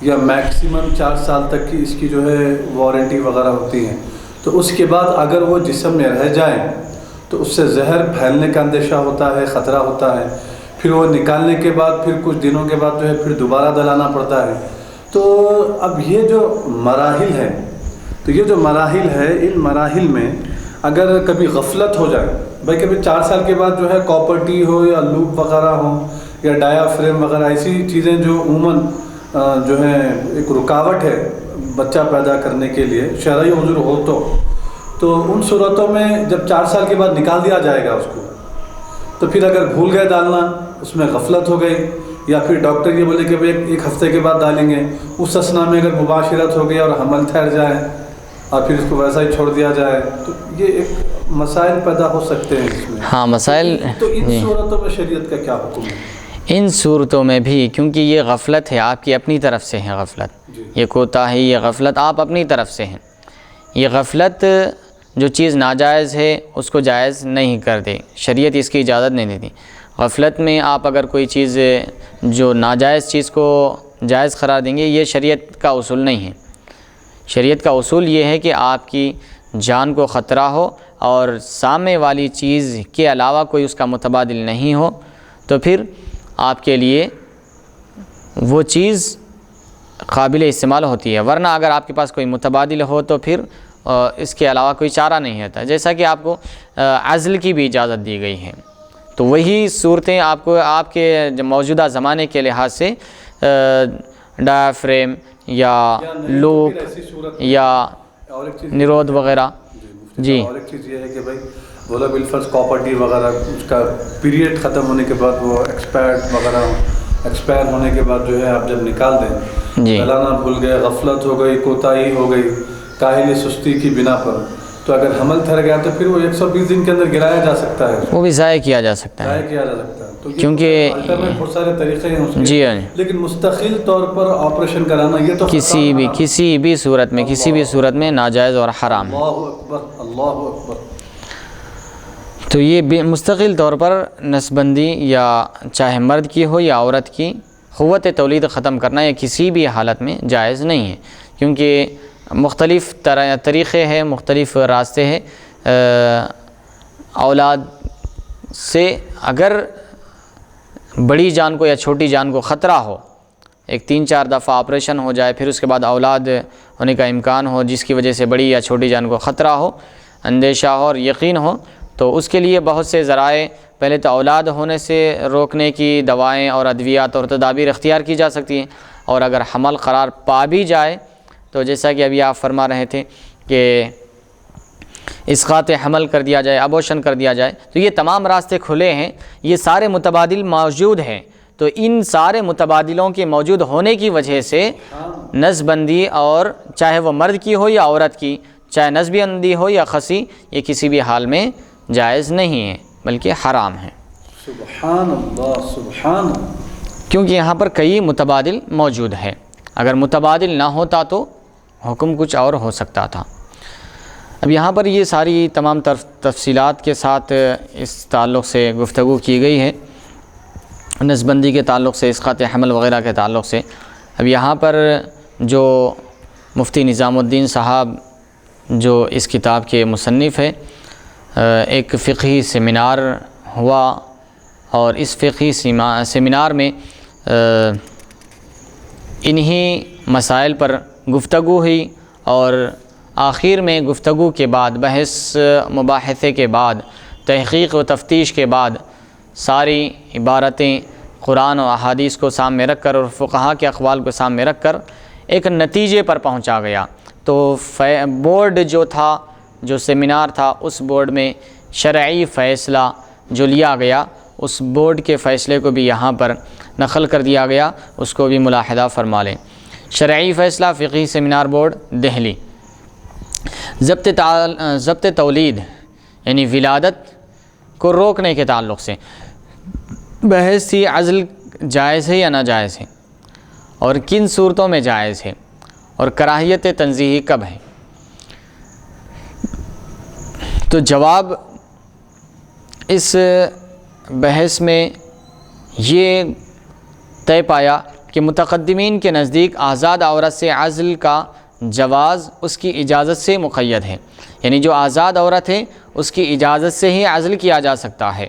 B: یا میکسیمم 4 سال تک کی اس کی جو ہے وارنٹی وغیرہ ہوتی ہیں. تو اس کے بعد اگر وہ جسم میں رہ جائیں تو اس سے زہر پھیلنے کا اندیشہ ہوتا ہے، خطرہ ہوتا ہے. پھر وہ نکالنے کے بعد پھر کچھ دنوں کے بعد جو ہے پھر دوبارہ دلانا پڑتا ہے. تو اب یہ جو مراحل ہے، تو یہ جو مراحل ہے، ان مراحل میں اگر کبھی غفلت ہو جائے، بھائی کبھی 4 سال کے بعد جو ہے کاپرٹی ہو یا لوپ وغیرہ ہو یا ڈایافریم وغیرہ، ایسی چیزیں جو عموماً جو ہے ایک رکاوٹ ہے بچہ پیدا کرنے کے لیے، شرعی عذر ہو تو ان صورتوں میں جب 4 سال کے بعد نکال دیا جائے گا اس کو، تو پھر اگر بھول گئے ڈالنا، اس میں غفلت ہو گئی، یا پھر ڈاکٹر یہ بولے کہ ایک ہفتے کے بعد ڈالیں گے، اس اثنا میں اگر مباشرت ہو گئی اور حمل ٹھہر جائے اور پھر اس کو ویسا ہی چھوڑ دیا جائے، تو یہ ایک مسائل پیدا ہو سکتے ہیں اس میں.
A: ہاں مسائل.
B: تو ان صورتوں میں شریعت کا کیا حکم ہے؟
A: ان صورتوں میں بھی کیونکہ یہ غفلت ہے، آپ کی اپنی طرف سے ہے غفلت، یہ کوتاہی، یہ غفلت آپ اپنی طرف سے ہیں. یہ غفلت جو چیز ناجائز ہے اس کو جائز نہیں کر دے، شریعت اس کی اجازت نہیں دیتی. غفلت میں آپ اگر کوئی چیز جو ناجائز چیز کو جائز قرار دیں گے، یہ شریعت کا اصول نہیں ہے۔ شریعت کا اصول یہ ہے کہ آپ کی جان کو خطرہ ہو اور سامنے والی چیز کے علاوہ کوئی اس کا متبادل نہیں ہو، تو پھر آپ کے لیے وہ چیز قابل استعمال ہوتی ہے، ورنہ اگر آپ کے پاس کوئی متبادل ہو تو پھر اس کے علاوہ کوئی چارہ نہیں ہوتا۔ جیسا کہ آپ کو عزل کی بھی اجازت دی گئی ہے، تو وہی صورتیں آپ کو آپ کے موجودہ زمانے کے لحاظ سے ڈایافریم یا لوپ یا نرود وغیرہ۔ جی
B: اور ایک چیز یہ ہے کہ بھائی بولا بالفرض کاپرٹی وغیرہ اس کا پیریڈ ختم ہونے کے بعد وہ ایکسپائر ہونے کے بعد جو ہے آپ جب نکال دیں،
A: جی
B: چلانا بھول گئے، غفلت ہو گئی، کوتاہی ہو گئی، کاہلی سستی کی بنا پر، تو اگر حمل ٹھہر گیا تو پھر وہ 120 دن کے اندر گرایا جا سکتا ہے،
A: وہ بھی ضائع کیا جا سکتا ہے،
B: ضائع کیا جا سکتا ہے۔ تو
A: کیونکہ
B: بہت سارے طریقے ہیں اس کے،
A: جی
B: لیکن مستقل طور پر آپریشن کرانا یہ تو
A: کسی بھی صورت میں ناجائز اور حرام ہے۔
B: اللہ اکبر، اللہ اکبر۔
A: تو یہ مستقل طور پر نسبندی یا چاہے مرد کی ہو یا عورت کی قوت تولید ختم کرنا یہ کسی بھی حالت میں جائز نہیں ہے، کیونکہ مختلف طریقے ہیں، مختلف راستے ہیں۔ اولاد سے اگر بڑی جان کو یا چھوٹی جان کو خطرہ ہو، ایک 3-4 دفعہ آپریشن ہو جائے، پھر اس کے بعد اولاد ہونے کا امکان ہو جس کی وجہ سے بڑی یا چھوٹی جان کو خطرہ ہو، اندیشہ ہو اور یقین ہو، تو اس کے لیے بہت سے ذرائع، پہلے تو اولاد ہونے سے روکنے کی دوائیں اور ادویات اور تدابیر اختیار کی جا سکتی ہیں، اور اگر حمل قرار پا بھی جائے تو جیسا کہ ابھی آپ فرما رہے تھے کہ اسقاط حمل کر دیا جائے، ابورشن کر دیا جائے، تو یہ تمام راستے کھلے ہیں، یہ سارے متبادل موجود ہیں۔ تو ان سارے متبادلوں کے موجود ہونے کی وجہ سے نسبندی، اور چاہے وہ مرد کی ہو یا عورت کی، چاہے نسبندی ہو یا خصی، یہ کسی بھی حال میں جائز نہیں ہے بلکہ حرام ہے۔
B: سبحان اللہ، سبحان اللہ۔
A: کیونکہ یہاں پر کئی متبادل موجود ہیں، اگر متبادل نہ ہوتا تو حکم کچھ اور ہو سکتا تھا۔ اب یہاں پر یہ ساری تمام تفصیلات کے ساتھ اس تعلق سے گفتگو کی گئی ہے، نسبندی کے تعلق سے، اسقاط حمل وغیرہ کے تعلق سے۔ اب یہاں پر جو مفتی نظام الدین صاحب جو اس کتاب کے مصنف ہے، ایک فقہی سیمینار ہوا، اور اس فقہی سیمینار میں انہی مسائل پر گفتگو ہوئی، اور آخر میں گفتگو کے بعد، بحث مباحثے کے بعد، تحقیق و تفتیش کے بعد، ساری عبارتیں قرآن و احادیث کو سامنے رکھ کر اور فقہا کے اقوال کو سامنے رکھ کر ایک نتیجے پر پہنچا گیا۔ تو بورڈ جو تھا، جو سیمینار تھا، اس بورڈ میں شرعی فیصلہ جو لیا گیا، اس بورڈ کے فیصلے کو بھی یہاں پر نقل کر دیا گیا، اس کو بھی ملاحظہ فرما لیں۔ شرعی فیصلہ، فقہی سیمینار بورڈ، دہلی۔ ضبط تولید یعنی ولادت کو روکنے کے تعلق سے بحث تھی، عزل جائز ہے یا ناجائز ہے، اور کن صورتوں میں جائز ہے، اور کراہیت تنزیہی کب ہے۔ تو جواب اس بحث میں یہ طے پایا کہ متقدمین کے نزدیک آزاد عورت سے عزل کا جواز اس کی اجازت سے مقید ہے، یعنی جو آزاد عورت ہے اس کی اجازت سے ہی عزل کیا جا سکتا ہے۔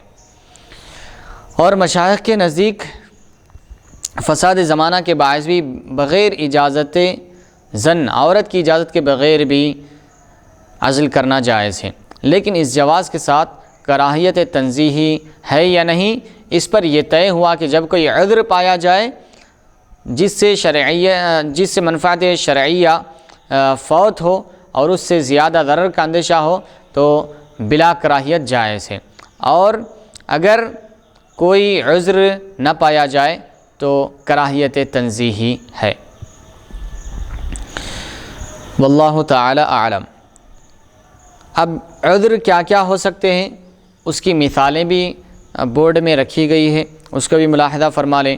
A: اور مشائخ کے نزدیک فساد زمانہ کے باعث بھی بغیر اجازت زن، عورت کی اجازت کے بغیر بھی عزل کرنا جائز ہے، لیکن اس جواز کے ساتھ کراہیت تنزیہی ہے یا نہیں، اس پر یہ طے ہوا کہ جب کوئی عذر پایا جائے جس سے منفعت شرعیہ فوت ہو اور اس سے زیادہ ضرر کا اندیشہ ہو تو بلا کراہیت جائز ہے، اور اگر کوئی عذر نہ پایا جائے تو کراہیت تنزیہی ہے۔ واللہ تعالی اعلم۔ اب عذر کیا کیا ہو سکتے ہیں، اس کی مثالیں بھی بورڈ میں رکھی گئی ہے، اس کو بھی ملاحظہ فرما لیں۔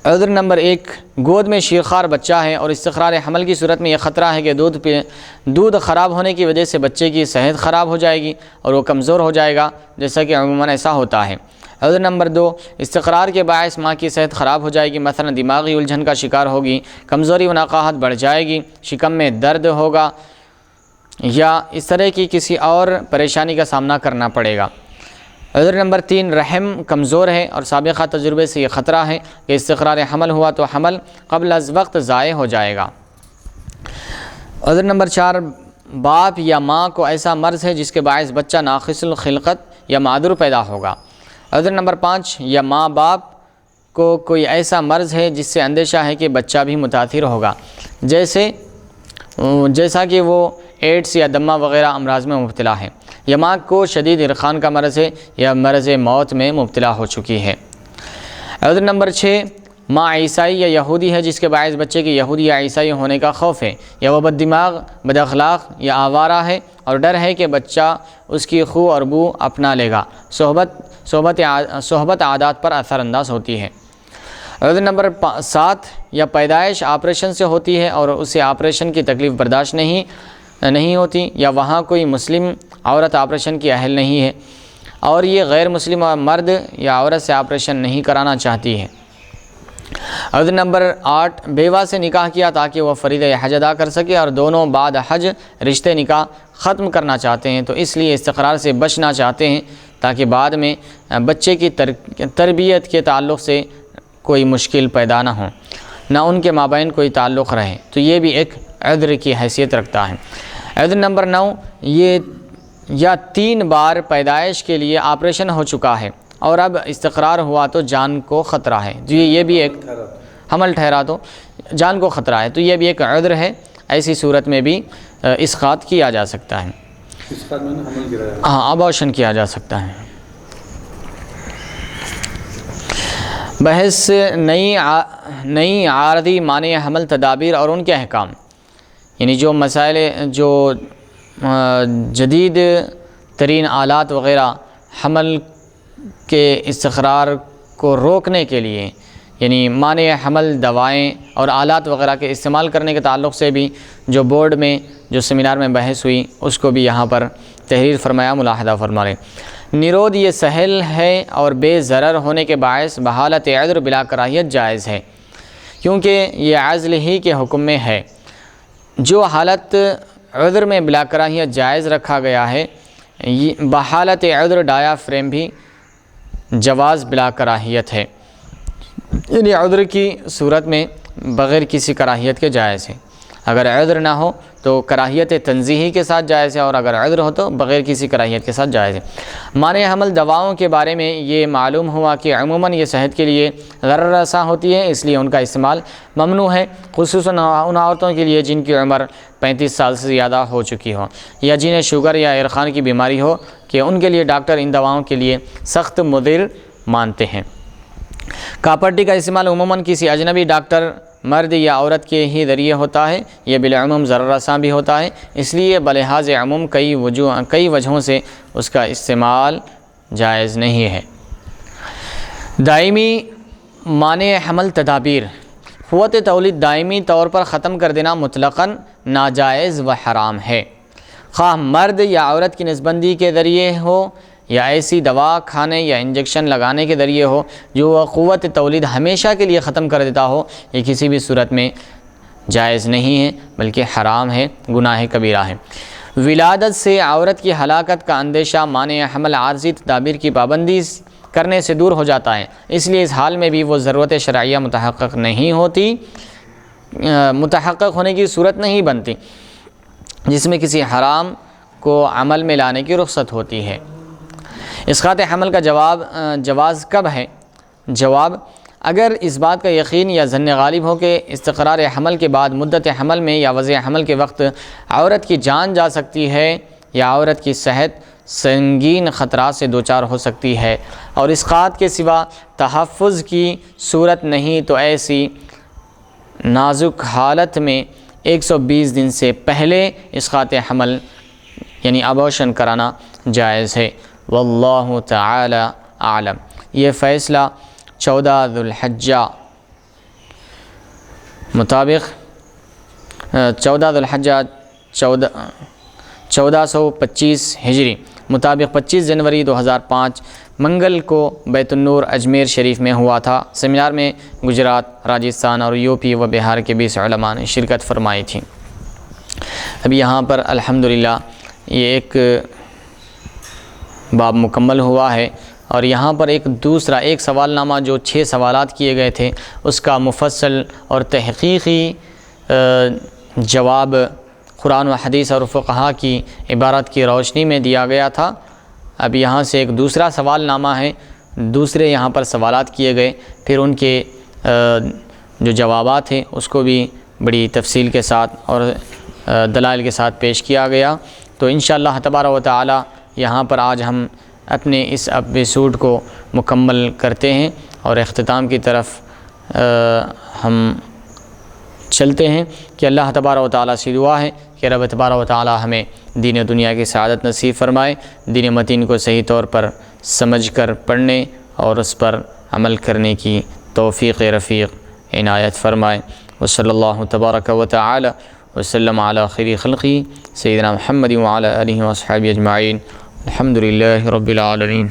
A: عذر نمبر 1، گود میں شیرخوار بچہ ہے اور استقرار حمل کی صورت میں یہ خطرہ ہے کہ دودھ خراب ہونے کی وجہ سے بچے کی صحت خراب ہو جائے گی اور وہ کمزور ہو جائے گا، جیسا کہ عموماً ایسا ہوتا ہے۔ عذر نمبر 2، استقرار کے باعث ماں کی صحت خراب ہو جائے گی، مثلا دماغی الجھن کا شکار ہوگی، کمزوری و نقاہت بڑھ جائے گی، شکم میں درد ہوگا یا اس طرح کی کسی اور پریشانی کا سامنا کرنا پڑے گا۔ عذر نمبر 3، رحم کمزور ہے اور سابقہ تجربے سے یہ خطرہ ہے کہ استقرار حمل ہوا تو حمل قبل از وقت ضائع ہو جائے گا۔ عذر نمبر 4، باپ یا ماں کو ایسا مرض ہے جس کے باعث بچہ ناقص الخلقت یا معذور پیدا ہوگا۔ عذر نمبر 5، یا ماں باپ کو کوئی ایسا مرض ہے جس سے اندیشہ ہے کہ بچہ بھی متاثر ہوگا، جیسا کہ وہ ایڈس یا دمہ وغیرہ امراض میں مبتلا ہے، یا ماں کو شدید عرقان کا مرض ہے یا مرض موت میں مبتلا ہو چکی ہے۔ عذر نمبر 6، ماں عیسائی یا یہودی ہے جس کے باعث بچے کے یہودی یا عیسائی ہونے کا خوف ہے، یا وہ بد دماغ، بد اخلاق یا آوارہ ہے اور ڈر ہے کہ بچہ اس کی خو اور بو اپنا لے گا، صحبت عادات پر اثر انداز ہوتی ہے۔ عذر نمبر 7، یا پیدائش آپریشن سے ہوتی ہے اور اسے آپریشن کی تکلیف برداشت نہیں ہوتی، یا وہاں کوئی مسلم عورت آپریشن کی اہل نہیں ہے اور یہ غیر مسلم مرد یا عورت سے آپریشن نہیں کرانا چاہتی ہے۔ عذر نمبر 8، بیوہ سے نکاح کیا تاکہ وہ فریضہ حج ادا کر سکے اور دونوں بعد حج رشتے نکاح ختم کرنا چاہتے ہیں، تو اس لیے استقرار سے بچنا چاہتے ہیں تاکہ بعد میں بچے کی تربیت کے تعلق سے کوئی مشکل پیدا نہ ہو، نہ ان کے مابین کوئی تعلق رہے، تو یہ بھی ایک عذر کی حیثیت رکھتا ہے۔ عذر نمبر 9، یہ یا 3 بار پیدائش کے لیے آپریشن ہو چکا ہے اور اب استقرار ہوا تو جان کو خطرہ ہے، تو یہ بھی ایک حمل ٹھہرا تو جان کو خطرہ ہے، تو یہ بھی ایک عذر ہے، ایسی صورت میں بھی اسقاط کیا جا سکتا ہے، ابورشن کیا جا سکتا ہے۔ بحث نئی عارضی مانع حمل تدابیر اور ان کے احکام، یعنی جو مسائل جو جدید ترین آلات وغیرہ حمل کے استقرار کو روکنے کے لیے، یعنی مانع حمل دوائیں اور آلات وغیرہ کے استعمال کرنے کے تعلق سے بھی جو بورڈ میں جو سیمینار میں بحث ہوئی اس کو بھی یہاں پر تحریر فرمایا، ملاحظہ فرما لیں۔ نیرود یہ سہل ہے اور بے ضرر ہونے کے باعث بحالت عذر بلا کراہیت جائز ہے، کیونکہ یہ عزل ہی کے حکم میں ہے۔ جو حالت عذر میں بلا کراہیت جائز رکھا گیا ہے، بحالت عذر ڈایا فریم بھی جواز بلا کراہیت ہے، یعنی عذر کی صورت میں بغیر کسی کراہیت کے جائز ہے۔ اگر عذر نہ ہو تو کراہیت تنزیہی کے ساتھ جائز ہے، اور اگر عذر ہو تو بغیر کسی کراہیت کے ساتھ جائز ہے۔ مانع حمل دواؤں کے بارے میں یہ معلوم ہوا کہ عموماً یہ صحت کے لیے ضرر رساں ہوتی ہے، اس لیے ان کا استعمال ممنوع ہے، خصوصاً ان عورتوں کے لیے جن کی عمر 35 سال سے زیادہ ہو چکی ہو یا جنہیں شوگر یا عرقان کی بیماری ہو، کہ ان کے لیے ڈاکٹر ان دواؤں کے لیے سخت مضر مانتے ہیں۔ کاپرٹی کا استعمال عموماً کسی اجنبی ڈاکٹر، مرد یا عورت کے ہی ذریعے ہوتا ہے، یہ بالعموم ضرر رساں بھی ہوتا ہے، اس لیے بلحاظ عموم کئی وجہوں سے اس کا استعمال جائز نہیں ہے۔ دائمی مانع حمل تدابیر، قوت تولید دائمی طور پر ختم کر دینا مطلقاً ناجائز و حرام ہے، خواہ مرد یا عورت کی نسبندی کے ذریعے ہو یا ایسی دوا کھانے یا انجیکشن لگانے کے ذریعے ہو جو قوت تولید ہمیشہ کے لیے ختم کر دیتا ہو، یہ کسی بھی صورت میں جائز نہیں ہے بلکہ حرام ہے، گناہ کبیرہ ہے۔ ولادت سے عورت کی ہلاکت کا اندیشہ مانع حمل عارضی تدابیر کی پابندی کرنے سے دور ہو جاتا ہے، اس لیے اس حال میں بھی وہ ضرورت شرعیہ متحقق نہیں ہوتی، متحقق ہونے کی صورت نہیں بنتی جس میں کسی حرام کو عمل میں لانے کی رخصت ہوتی ہے۔ اسقاط حمل کا جواز کب ہے؟ جواب: اگر اس بات کا یقین یا ظن غالب ہو کہ استقرار حمل کے بعد مدت حمل میں یا وضع حمل کے وقت عورت کی جان جا سکتی ہے یا عورت کی صحت سنگین خطرات سے دوچار ہو سکتی ہے اور اسقاط کے سوا تحفظ کی صورت نہیں، تو ایسی نازک حالت میں 120 دن سے پہلے اسقاط حمل یعنی ابورشن کرانا جائز ہے۔ واللہ تعالی اعلم۔ یہ فیصلہ 14 ذوالحجہ مطابق 14 ذوالحجہ 1425 ہجری مطابق 25 جنوری 2005 منگل کو بیت النور اجمیر شریف میں ہوا تھا۔ سیمینار میں گجرات، راجستھان اور یو پی و بہار کے 20 علماء نے شرکت فرمائی تھی۔ اب یہاں پر الحمدللہ یہ ایک باب مکمل ہوا ہے، اور یہاں پر ایک سوال نامہ جو 6 سوالات کیے گئے تھے اس کا مفصل اور تحقیقی جواب قرآن و حدیث اور فقہا کی عبارت کی روشنی میں دیا گیا تھا۔ اب یہاں سے ایک دوسرا سوال نامہ ہے، دوسرے یہاں پر سوالات کیے گئے، پھر ان کے جو جوابات ہیں اس کو بھی بڑی تفصیل کے ساتھ اور دلائل کے ساتھ پیش کیا گیا۔ تو انشاءاللہ تبارک و تعالی یہاں پر آج ہم اپنے اس ایپیسوڈ کو مکمل کرتے ہیں اور اختتام کی طرف ہم چلتے ہیں کہ اللہ تبارک و تعالی سے دعا ہے کہ رب تبارک و تعالی ہمیں دین و دنیا کی سعادت نصیب فرمائے، دین متین کو صحیح طور پر سمجھ کر پڑھنے اور اس پر عمل کرنے کی توفیق رفیق عنایت فرمائے۔ وصلی اللہ تبارک و تعالی وسلم علی خیر خلقی سیدنا محمد وعلی آلہ وصحبہ اجمعین، الحمدللہ رب العالمین۔